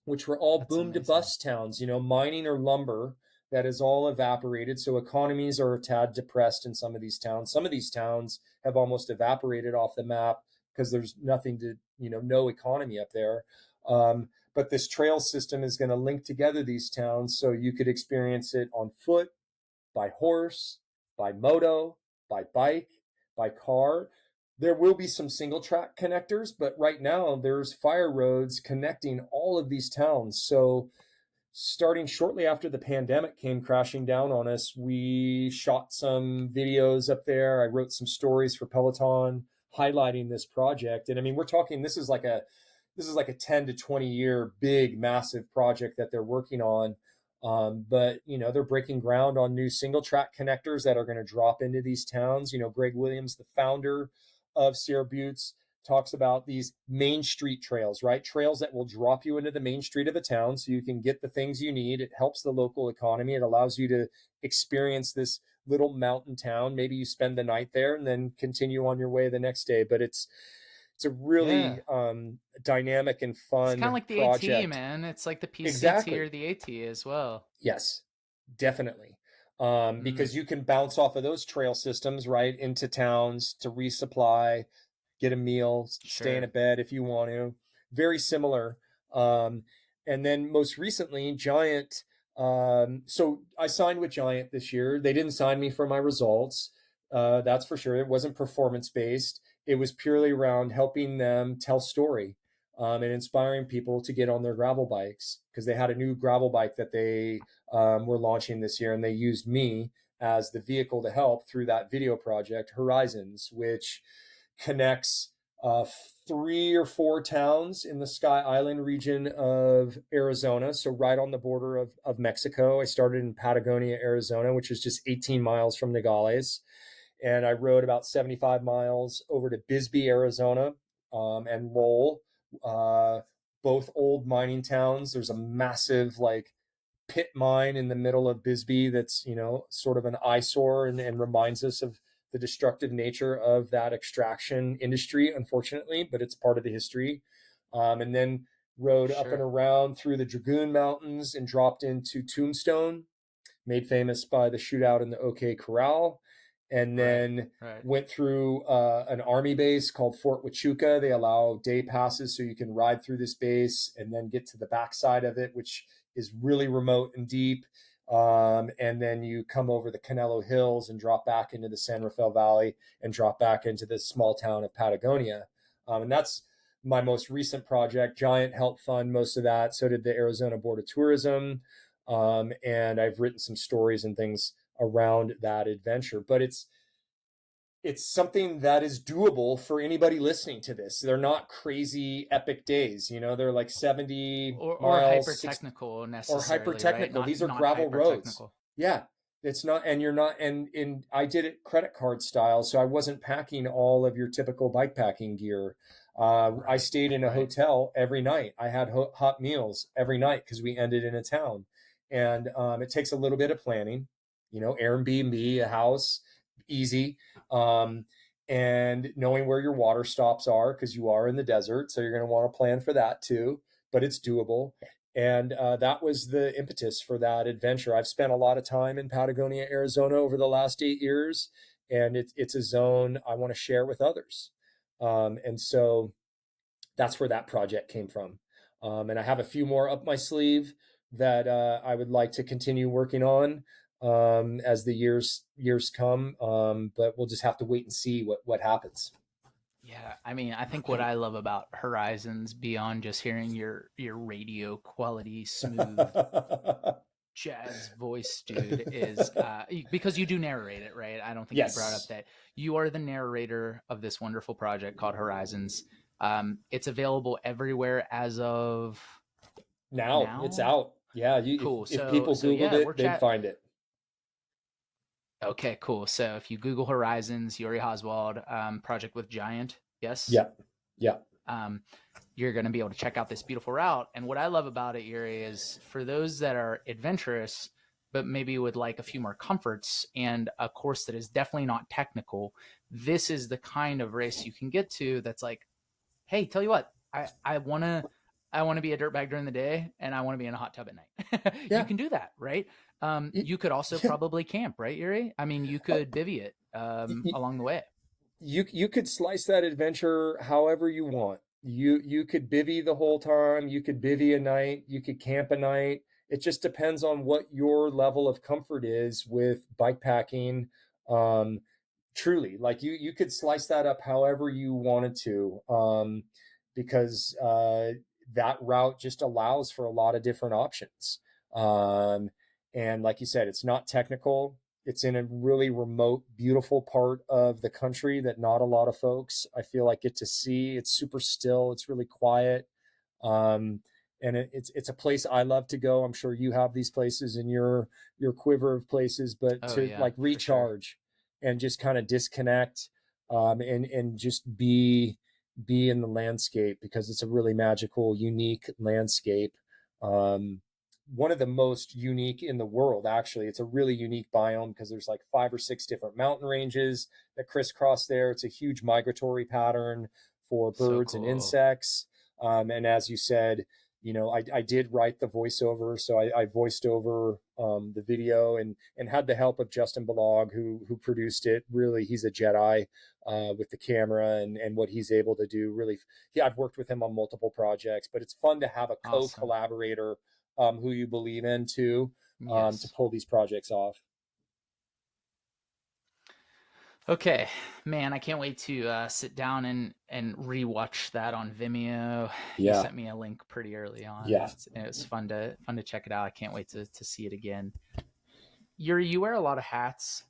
which were all That's boom to amazing. bust towns, mining or lumber that is all evaporated. So economies are a tad depressed in some of these towns. Some of these towns have almost evaporated off the map because there's nothing to, no economy up there. But this trail system is going to link together these towns so you could experience it on foot, by horse, by moto, by bike, by car. There will be some single track connectors, but right now there's fire roads connecting all of these towns. So starting shortly after the pandemic came crashing down on us, we shot some videos up there. I wrote some stories for Peloton highlighting this project. And I mean, we're talking, this is like a 10 to 20 year big massive project that they're working on. But they're breaking ground on new single track connectors that are going to drop into these towns. Greg Williams, the founder of Sierra Buttes, talks about these main street trails, right? Trails that will drop you into the main street of a town so you can get the things you need. It helps the local economy. It allows you to experience this little mountain town. Maybe you spend the night there and then continue on your way the next day. But it's a Yeah. really dynamic and It's kind of fun like the AT, project. man. It's like the PCT Exactly. or the AT as well. Yes, definitely. Mm, Because you can bounce off of those trail systems right into towns to resupply, get a meal, stay in a sure. bed if you want to. Very similar. Um, and then most recently, Giant. So I signed with Giant this year. They didn't sign me for my results. That's for sure. It wasn't performance based. It was purely around helping them tell story, and inspiring people to get on their gravel bikes because they had a new gravel bike that they were launching this year, and they used me as the vehicle to help through that video project, Horizons, which connects 3 or 4 towns in the Sky Island region of Arizona. So right on the border of Mexico. I started in Patagonia, Arizona, which is just 18 miles from Nogales. And I rode about 75 miles over to Bisbee, Arizona, and Lowell, both old mining towns. There's a massive pit mine in the middle of Bisbee that's sort of an eyesore and reminds us of the destructive nature of that extraction industry, unfortunately, but it's part of the history. And then rode up and around through the Dragoon Mountains and dropped into Tombstone, made famous by the shootout in the OK Corral, and then went through an army base called Fort Huachuca. They allow day passes so you can ride through this base and then get to the backside of it, which is really remote and deep. And then you come over the Canelo Hills and drop back into the San Rafael Valley and drop back into this small town of Patagonia. And that's my most recent project. Giant helped fund most of that. So did the Arizona Board of Tourism. And I've written some stories and things around that adventure. But it's something that is doable for anybody listening to this. They're not crazy epic days, they're like 70 or miles, hyper technical necessarily, or hyper technical. Right? These are gravel roads. Yeah, it's not, and you're not, and I did it credit card style, so I wasn't packing all of your typical bike packing gear. I stayed in a hotel every night. I had hot meals every night because we ended in a town, and it takes a little bit of planning. Airbnb, a house, easy. And knowing where your water stops are, because you are in the desert, so you're going to want to plan for that too, but it's doable. And that was the impetus for that adventure. I've spent a lot of time in Patagonia, Arizona over the last 8 years, and it's a zone I want to share with others. And so that's where that project came from. And I have a few more up my sleeve that I would like to continue working on as the years come. But we'll just have to wait and see what happens. Yeah, I mean, I think what I love about Horizons, beyond just hearing your radio quality smooth jazz voice, dude, is because you do narrate it, right? I don't think you brought up that you are the narrator of this wonderful project called Horizons. It's available everywhere as of now. It's out. Yeah, cool. If people Googled it, they'd find it. Okay, cool. So if you Google Horizons, Yuri Hauswald, project with Giant, yes? Yeah. You're going to be able to check out this beautiful route. And what I love about it, Yuri, is for those that are adventurous, but maybe would like a few more comforts and a course that is definitely not technical, this is the kind of race you can get to that's like, hey, tell you what, I want to be a dirtbag during the day and I want to be in a hot tub at night. You can do that, right? You could also probably camp, right, Yuri? I mean, you could bivvy it along the way. You could slice that adventure however you want. You could bivvy the whole time. You could bivvy a night. You could camp a night. It just depends on what your level of comfort is with bike packing. Truly, like you could slice that up however you wanted to, because that route just allows for a lot of different options. And like you said, it's not technical. It's in a really remote, beautiful part of the country that not a lot of folks, I feel like, get to see. It's super still. It's really quiet. And it's a place I love to go. I'm sure you have these places in your quiver of places, but like recharge and just kind of disconnect, and just be in the landscape, because it's a really magical, unique landscape. One of the most unique in the world, actually. It's a really unique biome because there's like 5 or 6 different mountain ranges that crisscross there. It's a huge migratory pattern for birds and insects. And as you said, I did write the voiceover, so I voiced over the video and had the help of Justin Balog, who produced it. Really, he's a Jedi with the camera and what he's able to do. Really, I've worked with him on multiple projects, but it's fun to have a co-collaborator who you believe in too, to pull these projects off. Okay, man, I can't wait to sit down and rewatch that on Vimeo. You sent me a link pretty early on. Yeah, it was fun to check it out. I can't wait to see it again. You wear a lot of hats.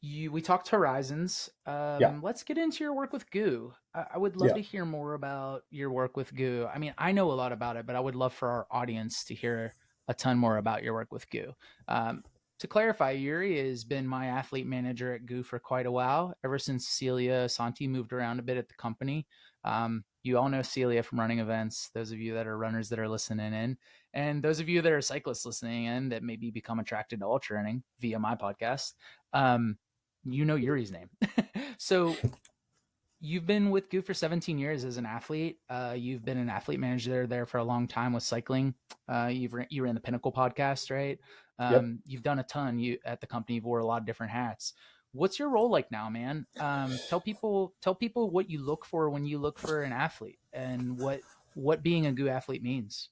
we talked horizons. Yeah. Let's get into your work with Goo. I would love Yeah. to hear more about your work with Goo. I mean, I know a lot about it, but I would love for our audience to hear a ton more about your work with Goo. Um, to clarify, Yuri has been my athlete manager at Goo for quite a while, ever since Celia Santi moved around a bit at the company. You all know Celia from running events, those of you that are runners that are listening in, and those of you that are cyclists listening in that maybe become attracted to ultra running via my podcast. Um, you know Yuri's name. So you've been with Goo for 17 years as an athlete. You've been an athlete manager there for a long time with cycling. You ran the Pinnacle podcast, right? Yep. You've done a ton. You at the company. You've wore a lot of different hats. What's your role like now, man? Tell people what you look for when you look for an athlete, and what being a Goo athlete means.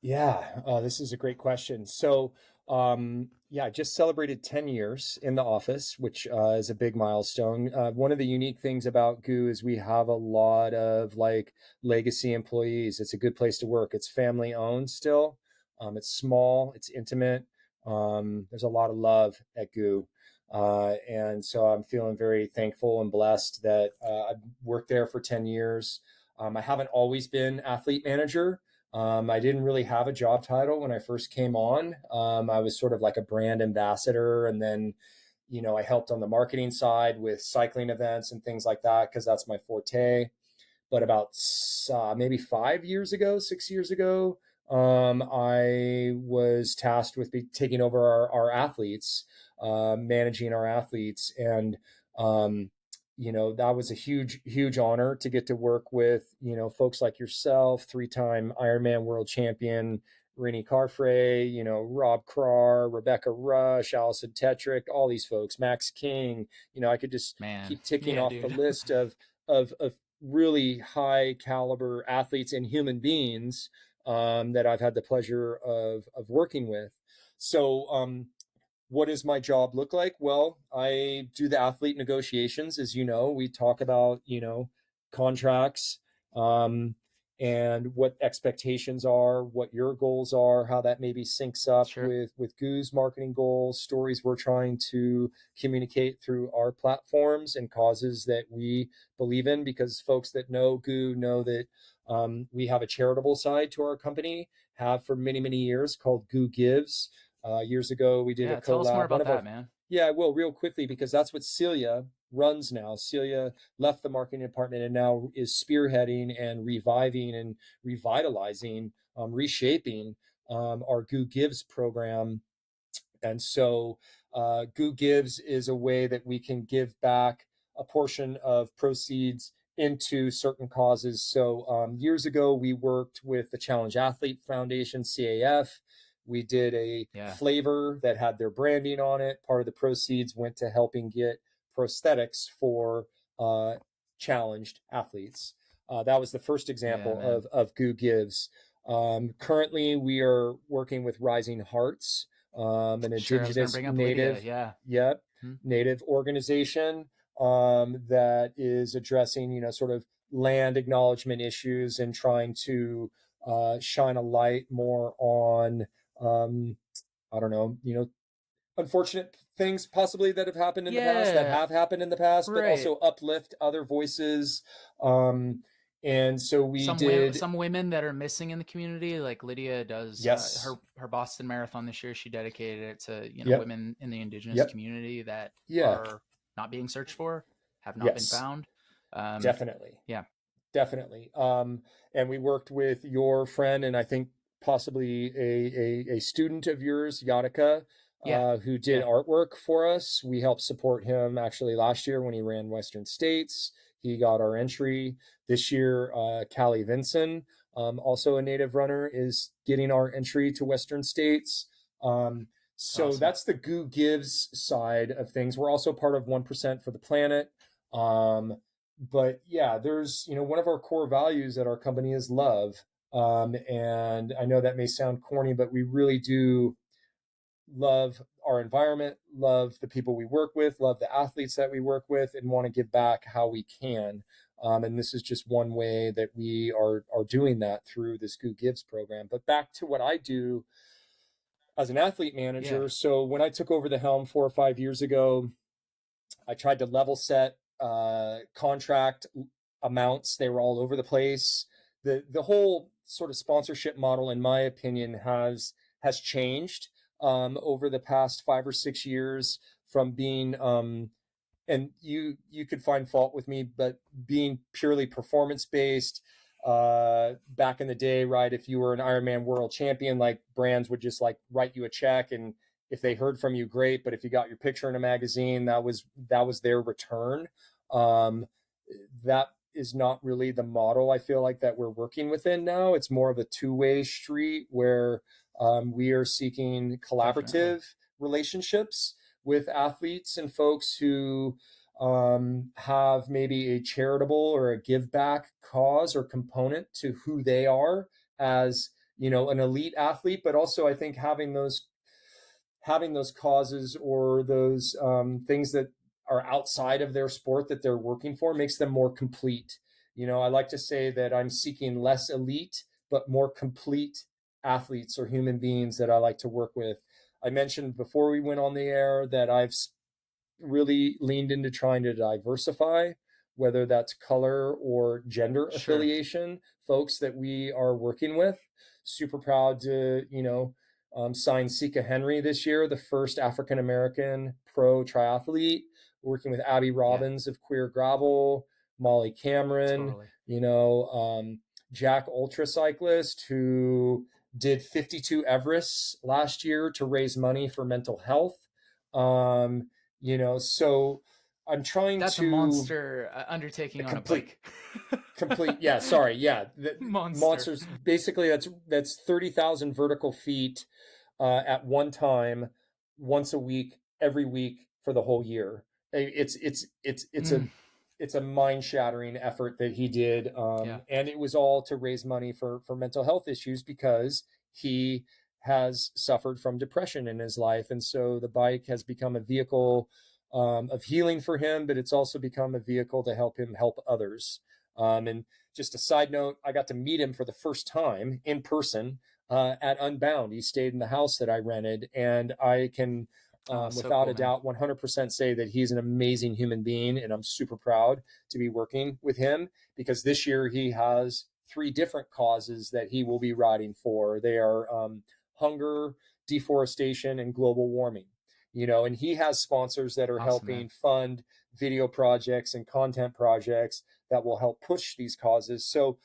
Yeah, this is a great question. So, yeah, I just celebrated 10 years in the office, which is a big milestone. One of the unique things about GU is we have a lot of like legacy employees. It's a good place to work. It's family owned still. It's small, it's intimate. There's a lot of love at GU. And so I'm feeling very thankful and blessed that I've worked there for 10 years. I haven't always been athlete manager. I didn't really have a job title when I first came on. I was sort of like a brand ambassador, and then, I helped on the marketing side with cycling events and things like that because that's my forte. But about maybe 5 years ago, 6 years ago, I was tasked with taking over our athletes, managing our athletes, and that was a huge, huge honor to get to work with folks like yourself, three-time Ironman world champion Rennie Carfrey, Rob Crar, Rebecca Rush, Allison Tetrick, all these folks, Max King. I could just Man, keep ticking yeah, off the dude. list of really high caliber athletes and human beings that I've had the pleasure of working with. So, what does my job look like? Well, I do the athlete negotiations. As you know, we talk about, contracts, um, and what expectations are, what your goals are, how that maybe syncs up Sure. with GU's marketing goals, stories we're trying to communicate through our platforms, and causes that we believe in. Because folks that know GU know that we have a charitable side to our company, have for many, many years, called GU Gives. Years ago, we did a Yeah, tell us more collab. One about of our, that, man. yeah, I will real quickly because that's what Celia runs now. Celia left the marketing department and now is spearheading and reviving and revitalizing, reshaping our GU Gives program. And so, GU Gives is a way that we can give back a portion of proceeds into certain causes. So, years ago, we worked with the Challenge Athlete Foundation, CAF. We did a Yeah, flavor that had their branding on it. Part of the proceeds went to helping get prosthetics for challenged athletes. That was the first yeah, example man. of GU Gives. Currently, we are working with Rising Hearts, an Sure, I was gonna indigenous bring up Lydia. native, Yeah. yep, Hmm. native organization that is addressing, sort of land acknowledgement issues and trying to shine a light more on, um, I don't know, unfortunate things possibly that have happened in the past, that Yeah, have happened in the past, but right. also uplift other voices. Um, and so we did, Some women that are missing in the community, like Lydia does. yes, Her Boston Marathon this year, she dedicated it to yep, women in the indigenous yep, community that yeah, are not being searched for, have not been yes, found. Um, definitely. yeah, Definitely. And we worked with your friend, and I think possibly a student of yours, Yatika, yeah, who did yeah. artwork for us. We helped support him actually last year when he ran Western States. He got our entry. This year, Callie Vinson, also a native runner, is getting our entry to Western States. It's So awesome. that's the GU Gives side of things. We're also part of 1% for the Planet. Um, but yeah, there's, one of our core values at our company is love. And I know that may sound corny, but we really do love our environment, love the people we work with, love the athletes that we work with, and want to give back how we can. And this is just one way that we are doing that through the GU Gives program. But back to what I do as an athlete Yeah, manager. So when I took over the helm 4 or 5 years ago, I tried to level set contract amounts. They were all over the place. The whole sort of sponsorship model, in my opinion, has changed over the past 5 or 6 years from being and you could find fault with me, but being purely performance based. Back in the day, right? If you were an Ironman world champion, like brands would just like write you a check, and if they heard from you, great. But if you got your picture in a magazine, that was their return. Um, that is not really the model I feel like that we're working within now. It's more of a two-way street where we are seeking Definitely. collaborative relationships with athletes and folks who have maybe a charitable or a give back cause or component to who they are as an elite athlete, but also I think having those causes or those things that are outside of their sport that they're working for makes them more complete. I like to say that I'm seeking less elite but more complete athletes or human beings that I like to work with. I mentioned before we went on the air that I've really leaned into trying to diversify, whether that's color or gender Sure. affiliation, folks that we are working with. Super proud to, sign Sika Henry this year, the first African American pro triathlete, working with Abby Yeah, Robbins of Queer Gravel, Molly Cameron, totally. Jack Ultra Cyclist, who did 52 Everests last year to raise money for mental health. So I'm trying That's a to monster undertaking on a complete bike. yeah, sorry, yeah, the Monster. monsters basically that's 30,000 vertical feet at one time, once a week, every week for the whole year. It's Mm, a mind shattering effort that he did, yeah, and it was all to raise money for mental health issues because he has suffered from depression in his life, and so the bike has become a vehicle of healing for him, but it's also become a vehicle to help him help others. And just a side note, I got to meet him for the first time in person at Unbound. He stayed in the house that I rented, and I can, oh, so without cool, a man. doubt, 100% say that he's an amazing human being, and I'm super proud to be working with him because this year he has 3 different causes that he will be riding for. They are hunger, deforestation, and global warming. And he has sponsors that are Awesome, man. helping fund video projects and content projects that will help push these causes. So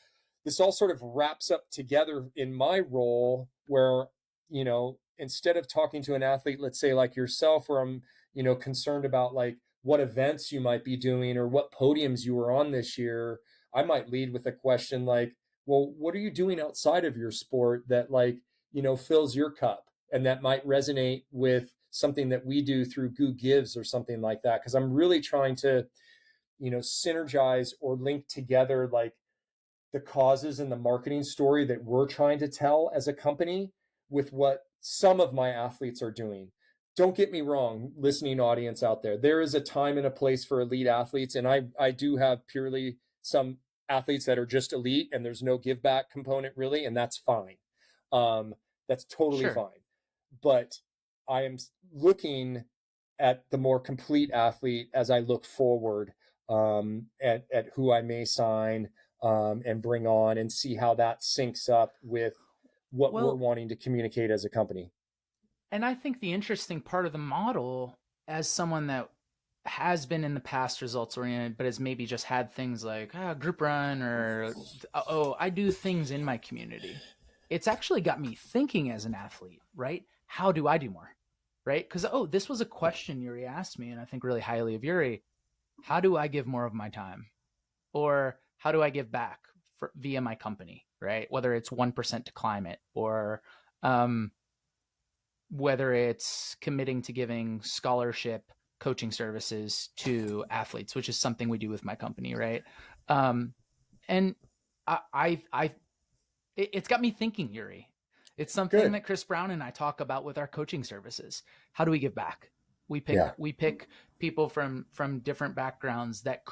this all sort of wraps up together in my role where, instead of talking to an athlete, let's say like yourself, where I'm, concerned about like what events you might be doing or what podiums you were on this year, I might lead with a question like, well, what are you doing outside of your sport that like, fills your cup and that might resonate with something that we do through Goo Gives or something like that? Because I'm really trying to, synergize or link together like the causes and the marketing story that we're trying to tell as a company with what some of my athletes are doing. Don't get me wrong, listening audience out there. There is a time and a place for elite athletes, and I do have purely some athletes that are just elite, and there's no give back component really, and that's fine. That's totally Sure. fine. But I am looking at the more complete athlete as I look forward at who I may sign and bring on and see how that syncs up with what we're Well, wanting to communicate as a company. and I think the interesting part of the model, as someone that has been in the past results oriented, but has maybe just had things like group run or, oh, I do things in my community. It's actually got me thinking as an athlete, right? How do I do more? Right? Because, oh, this was a question Yuri asked me, and I think really highly of Yuri. How do I give more of my time? Or how do I give back via my company, right? Whether it's 1% to climate or um, whether it's committing to giving scholarship coaching services to athletes, which is something we do with my company, right? Um, and I it's got me thinking, Yuri. It's something Good. that Chris Brown and I talk about with our coaching services. How do we give back? We pick Yeah. we pick people from different backgrounds that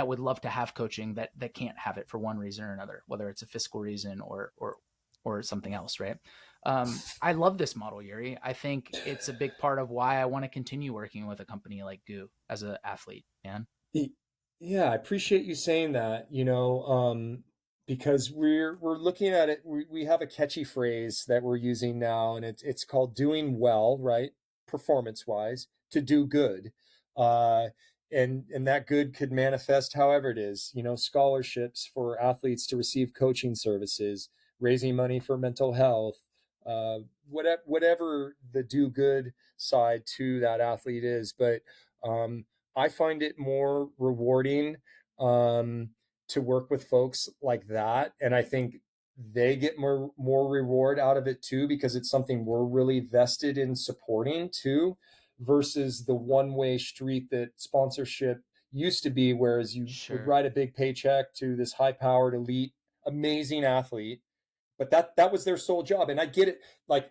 would love to have coaching that can't have it for one reason or another, whether it's a fiscal reason or something else, right? I love this model, Yuri. I think it's a big part of why I want to continue working with a company like Goo as an athlete, man. Yeah, I appreciate you saying that, because we're looking at it. We have a catchy phrase that we're using now, and it's called doing well, right? Performance wise, to do good. Uh, and that good could manifest however it is, scholarships for athletes to receive coaching services, raising money for mental health, uh, whatever the do good side to that athlete is. But I find it more rewarding to work with folks like that, and I think they get more reward out of it too, because it's something we're really vested in supporting too, versus the one-way street that sponsorship used to be, whereas you would Sure. write a big paycheck to this high-powered elite amazing athlete, but that was their sole job. And I get it. Like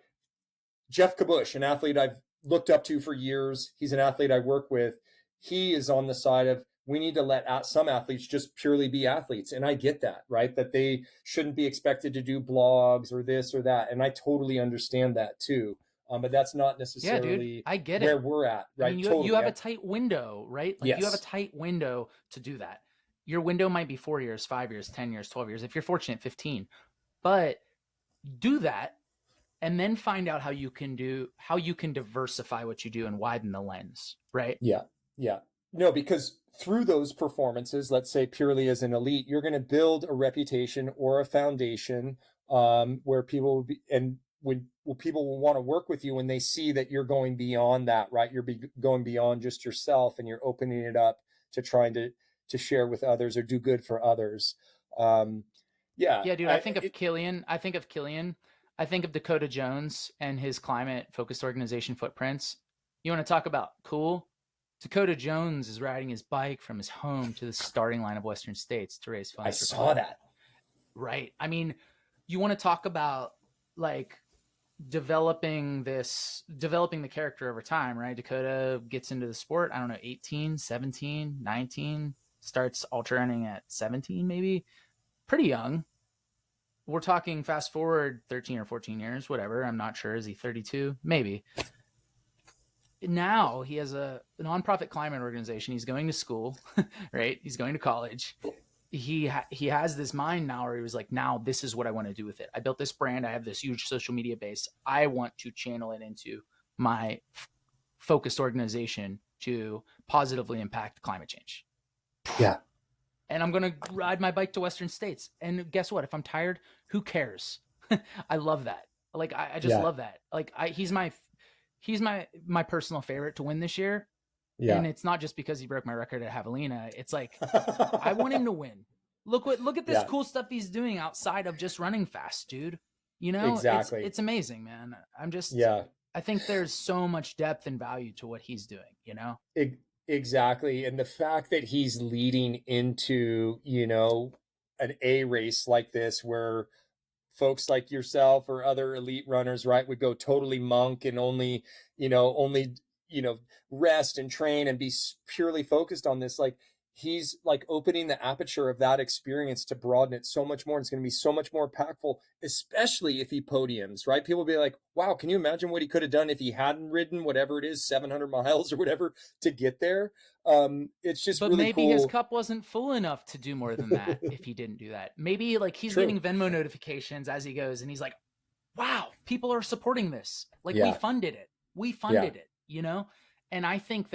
Jeff Kabush, an athlete I've looked up to for years, he's an athlete I work with. He is on the side of, we need to let some athletes just purely be athletes. And I get that, right? That they shouldn't be expected to do blogs or this or that. And I totally understand that too. But that's not Yeah, dude, necessarily I get where it. we're at, I mean, right? you Totally. have a tight window, right? Like you have a Yes. tight window to do that. Your window might be 4 years, 5 years, 10 years, 12 years. If you're fortunate, 15. But do that and then find out how you can diversify what you do and widen the lens, right? Yeah. Yeah. No, because through those performances, let's say purely as an elite, you're going to build a reputation or a foundation where people will be, and when people will want to work with you when they see that you're going beyond that, right? Going beyond just yourself, and you're opening it up to trying to share with others or do good for others. Um, yeah, Yeah, dude, I think of Killian. I think of Killian. I think of Dakota Jones and his climate focused organization footprints. You want to talk about cool? Dakota Jones is riding his bike from his home to the starting line of Western States to raise I funds for saw climate. that. Right. I mean, you want to talk about like developing the character over time, right? Dakota gets into the sport, I don't know, 18, 17, 19, starts ultra running at 17 maybe. Pretty young. We're talking fast forward 13 or 14 years, whatever. I'm not sure. Is he 32? Maybe. Now he has a nonprofit climate organization. He's going to school, right? He's going to college. He has this mind now where he was like, now this is what I want to do with it. I built this brand. I have this huge social media base. I want to channel it into my focused organization to positively impact climate change. Yeah. And I'm going to ride my bike to Western States. And guess what? If I'm tired, who cares? I love that. Like I just Yeah. love that. Like he's my personal favorite to win this year. Yeah. And it's not just because he broke my record at Javelina. It's like I want him to win. Look at this Yeah. cool stuff he's doing outside of just running fast, dude. You know, Exactly. it's amazing, man. Yeah. I think there's so much depth and value to what he's doing, you know? Exactly. And the fact that he's leading into, an A race like this, where folks like yourself or other elite runners, right, would go totally monk and only, you know, rest and train and be purely focused on this. Like, he's like opening the aperture of that experience to broaden it so much more. It's going to be so much more impactful, especially if he podiums, right? People will be like, wow, can you imagine what he could have done if he hadn't ridden whatever it is, 700 miles or whatever to get there? It's just But really maybe his cool. cup wasn't full enough to do more than that if he didn't do that. Maybe like he's True. getting Venmo notifications as he goes and he's like, wow, people are supporting this. Like we Yeah. funded it. We Yeah. funded it, you know? And I think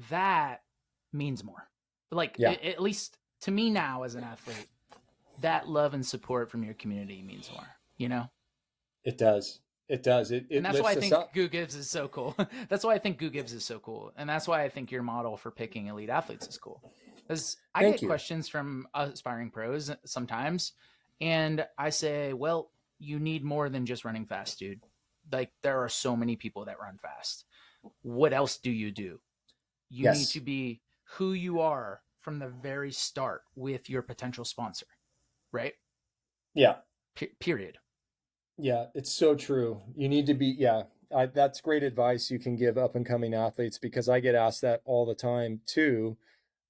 that means more. Like Yeah. at least to me now as an athlete, that love and support from your community means more, you know? It does. It does. And It that's why I lifts us think up. Goo Gives is so cool. That's why I think Goo Gives is so cool. And that's why I think your model for picking elite athletes is cool. Because I Thank get you. questions from aspiring pros sometimes, and I say, well, you need more than just running fast, dude. Like, there are so many people that run fast. What else do? You need Yes. to be who you are from the very start with your potential sponsor, right? Yeah. Period. Yeah. It's so true. You need to be, yeah. That's great advice you can give up and coming athletes, because I get asked that all the time too.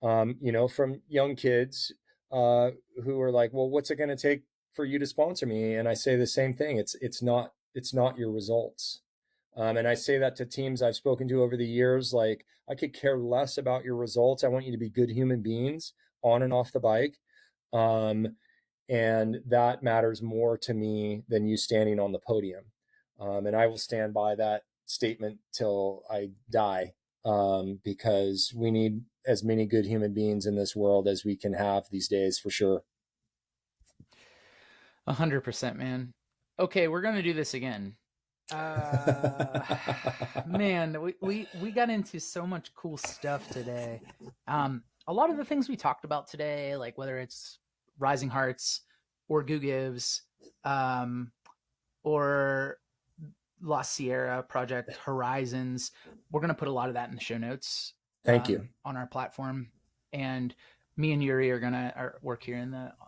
From young kids uh, who are like, well, what's it going to take for you to sponsor me? And I say the same thing. It's not it's not your results. And I say that to teams I've spoken to over the years, like, I could care less about your results. I want you to be good human beings on and off the bike. And that matters more to me than you standing on the podium. And I will stand by that statement till I die, because we need as many good human beings in this world as we can have these days, for sure. 100%, man. Okay, we're gonna do this again. Uh, man, we got into so much cool stuff today. A lot of the things we talked about today, like whether it's Rising Hearts or Goo Gives, or La Sierra Project Horizons, we're gonna put a lot of that in the show notes Thank you. on our platform. And me and Yuri are gonna work here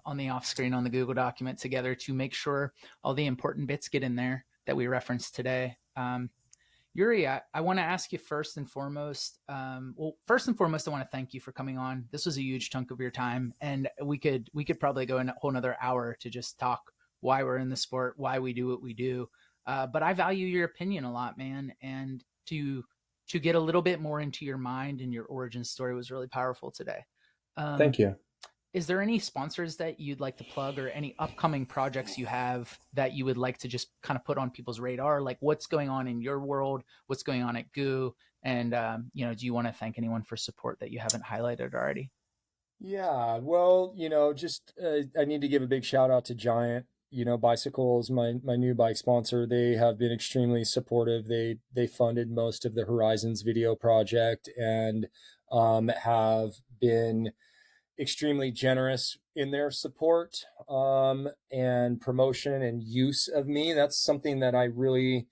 on the off screen on the Google document together to make sure all the important bits get in there that we referenced today. Yuri, I want to ask you first and foremost. First and foremost, I want to thank you for coming on. This was a huge chunk of your time, and we could probably go in a whole another hour to just talk why we're in the sport, why we do what we do. But I value your opinion a lot, man, and to get a little bit more into your mind and your origin story was really powerful today. Thank you. Is there any sponsors that you'd like to plug, or any upcoming projects you have that you would like to just kind of put on people's radar? Like, what's going on in your world? What's going on at Goo? And, do you want to thank anyone for support that you haven't highlighted already? Yeah, well, just I need to give a big shout out to Giant, Bicycles, my new bike sponsor. They have been extremely supportive. They funded most of the Horizons video project, and have been extremely generous in their support, and promotion and use of me. That's something that I really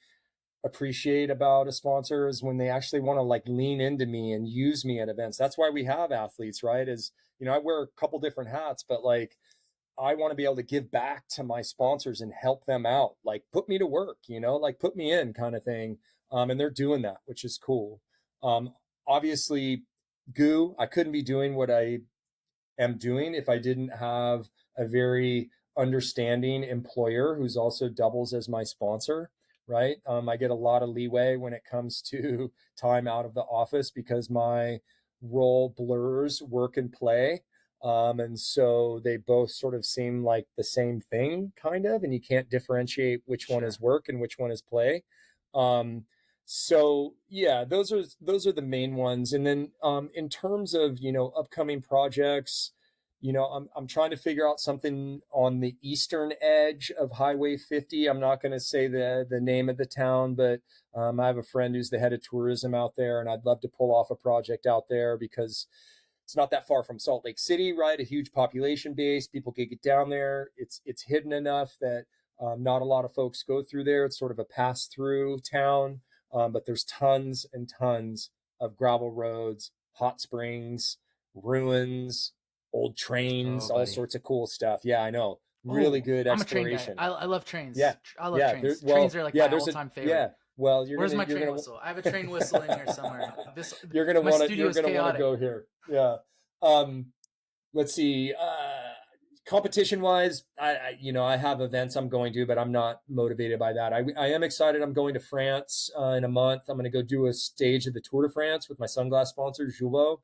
appreciate about a sponsor, is when they actually want to like lean into me and use me at events. That's why we have athletes, right? Is, I wear a couple different hats, but like, I want to be able to give back to my sponsors and help them out, like put me to work, like put me in, kind of thing. And they're doing that, which is cool. Obviously, Goo, I couldn't be doing what I am doing if I didn't have a very understanding employer who's also doubles as my sponsor, right? I get a lot of leeway when it comes to time out of the office, because my role blurs work and play. And so they both sort of seem like the same thing, kind of, and you can't differentiate which one is work and which one is play. So yeah, those are the main ones. And then in terms of upcoming projects, I'm trying to figure out something on the eastern edge of Highway 50. I'm not going to say the name of the town, but I have a friend who's the head of tourism out there, and I'd love to pull off a project out there, because it's not that far from Salt Lake City, right? A huge population base. People can get down there. It's hidden enough that not a lot of folks go through there. It's sort of a pass-through town. But there's tons and tons of gravel roads, hot springs, ruins, old trains, all sorts of cool stuff. Yeah, I know. Really good exploration. I'm a train guy. I love trains. Yeah, I love yeah. trains. Trains are like my all-time favorite. Yeah. Well, Where's my train whistle? I have a train whistle in here somewhere. You're gonna want to go here. Yeah. Let's see. Competition wise, I have events I'm going to, but I'm not motivated by that. I am excited. I'm going to France in a month. I'm going to go do a stage of the Tour de France with my sunglass sponsor, Jouleau.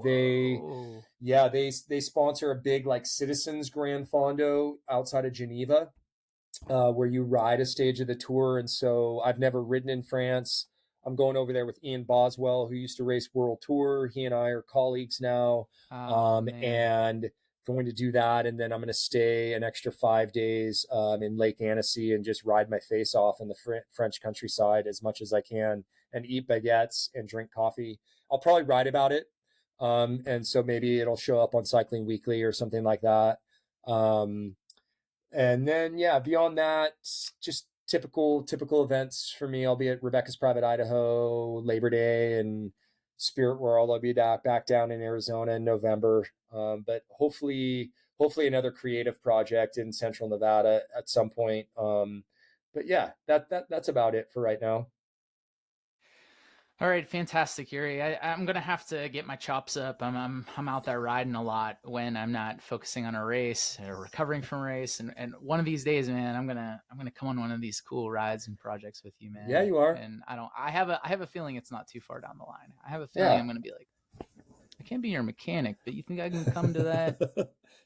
They sponsor a big like citizens Grand Fondo outside of Geneva, where you ride a stage of the tour. And so I've never ridden in France. I'm going over there with Ian Boswell, who used to race World Tour. He and I are colleagues now, and going to do that. And then I'm going to stay an extra 5 days in Lake Annecy and just ride my face off in the French countryside as much as I can, and eat baguettes and drink coffee. I'll probably write about it. And so maybe it'll show up on Cycling Weekly or something like that. And then, beyond that, just typical events for me. I'll be at Rebecca's Private Idaho, Labor Day, and Spirit World. I'll be back down in Arizona in November. But hopefully another creative project in Central Nevada at some point. But yeah, that's about it for right now. All right, fantastic, Yuri. I'm gonna have to get my chops up. I'm out there riding a lot when I'm not focusing on a race or recovering from a race. And one of these days, man, I'm gonna come on one of these cool rides and projects with you, Yeah, man. you are. And I have a feeling it's not too far down the line. I have a feeling Yeah. I'm gonna be like, I can't be your mechanic, but you think I can come to that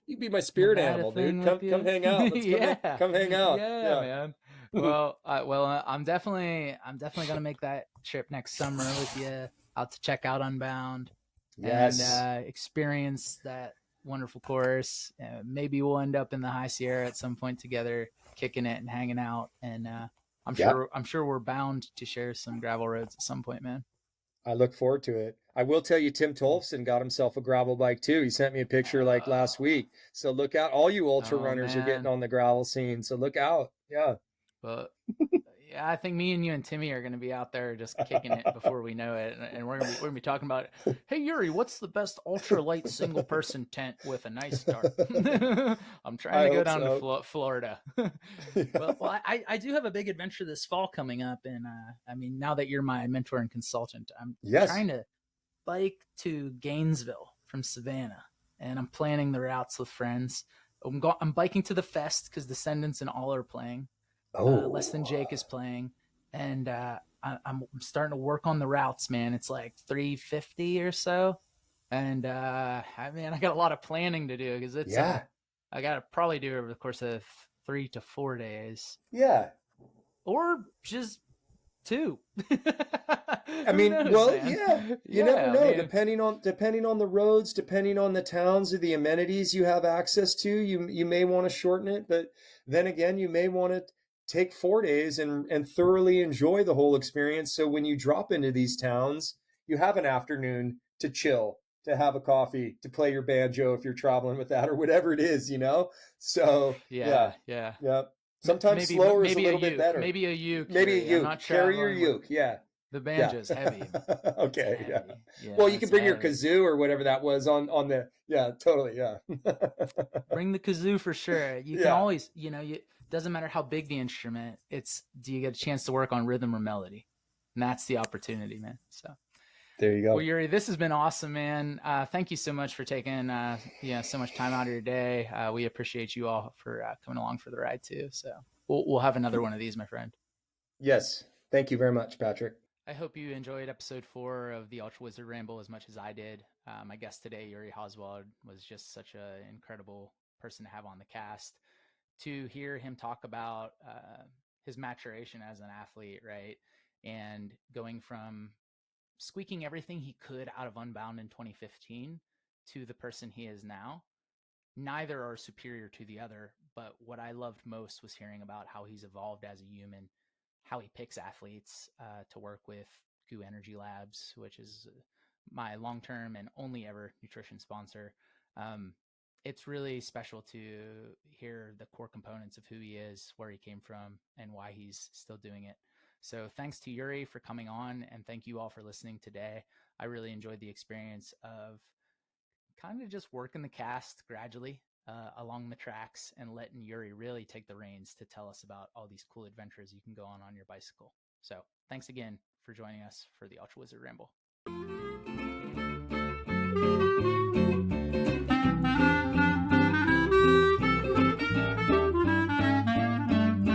You be my spirit Nevada animal, thing dude. with Come you? hang out. Let's Yeah, come hang out. yeah, Yeah. man. I'm definitely gonna make that trip next summer with you out to check out Unbound and Yes. experience that wonderful course. Maybe we'll end up in the High Sierra at some point together, kicking it and hanging out. And I'm Yeah. sure I'm sure we're bound to share some gravel roads at some point, man. I look forward to it. I will tell you, Tim Tolfson got himself a gravel bike too. He sent me a picture like last Oh, week. So look out. All you ultra oh runners are getting man. on the gravel scene. So look out. Yeah. But yeah, I think me and you and Timmy are going to be out there just kicking it before we know it, and we're gonna be talking about, hey Yuri, what's the best ultralight single person tent with a nice start? I'm trying I to go hope down to so. Florida. Well, I do have a big adventure this fall coming up, and I mean, now that you're my mentor and consultant, I'm Yes. trying to bike to Gainesville from Savannah, and I'm planning the routes with friends. I'm biking to the fest because Descendants and all are playing. Less Than Oh, Jake is playing, and I'm starting to work on the routes, man. It's like 350 or so, and I got a lot of planning to do because it's yeah. I got to probably do it over the course of 3 to 4 days, Yeah. or just two. I Who mean, knows, well, man? yeah. You never Yeah, I know. mean, Depending on the roads, depending on the towns or the amenities you have access to, you may want to shorten it, but then again, you may want to take 4 days and thoroughly enjoy the whole experience. So when you drop into these towns, you have an afternoon to chill, to have a coffee, to play your banjo if you're traveling with that or whatever it is, you know? So yeah, yeah, yeah. yeah. Sometimes Maybe slower is a maybe a little bit uke, better. maybe a uke, Maybe a Yuri. I'm uke. not Carry your traveling with uke. Yeah. the Yeah. banjo's heavy. It's Okay. Yeah. heavy. Well, Yeah, you can it's bring your heavy. kazoo or whatever that was on the. Yeah. Totally. Yeah. Bring the kazoo for sure. You can Yeah. always, doesn't matter how big the instrument. It's do you get a chance to work on rhythm or melody, and that's the opportunity, man. So, There you well, go. Yuri, this has been awesome, man. Thank you so much for taking, so much time out of your day. We appreciate you all for coming along for the ride too. So, we'll have another one of these, my friend. Yes. Thank you very much, Patrick. I hope you enjoyed episode 4 of the Ultrawizard Ramble as much as I did. My guest today, Yuri Hauswald, was just such an incredible person to have on the cast. To hear him talk about his maturation as an athlete, right? And going from squeaking everything he could out of Unbound in 2015 to the person he is now. Neither are superior to the other, but what I loved most was hearing about how he's evolved as a human, how he picks athletes to work with Goo Energy Labs, which is my long-term and only ever nutrition sponsor. Um, it's really special to hear the core components of who he is, where he came from, and why he's still doing it. So thanks to Yuri for coming on, and thank you all for listening today. I really enjoyed the experience of kind of just working the cast gradually along the tracks and letting Yuri really take the reins to tell us about all these cool adventures you can go on your bicycle. So thanks again for joining us for the Ultrawizard Ramble.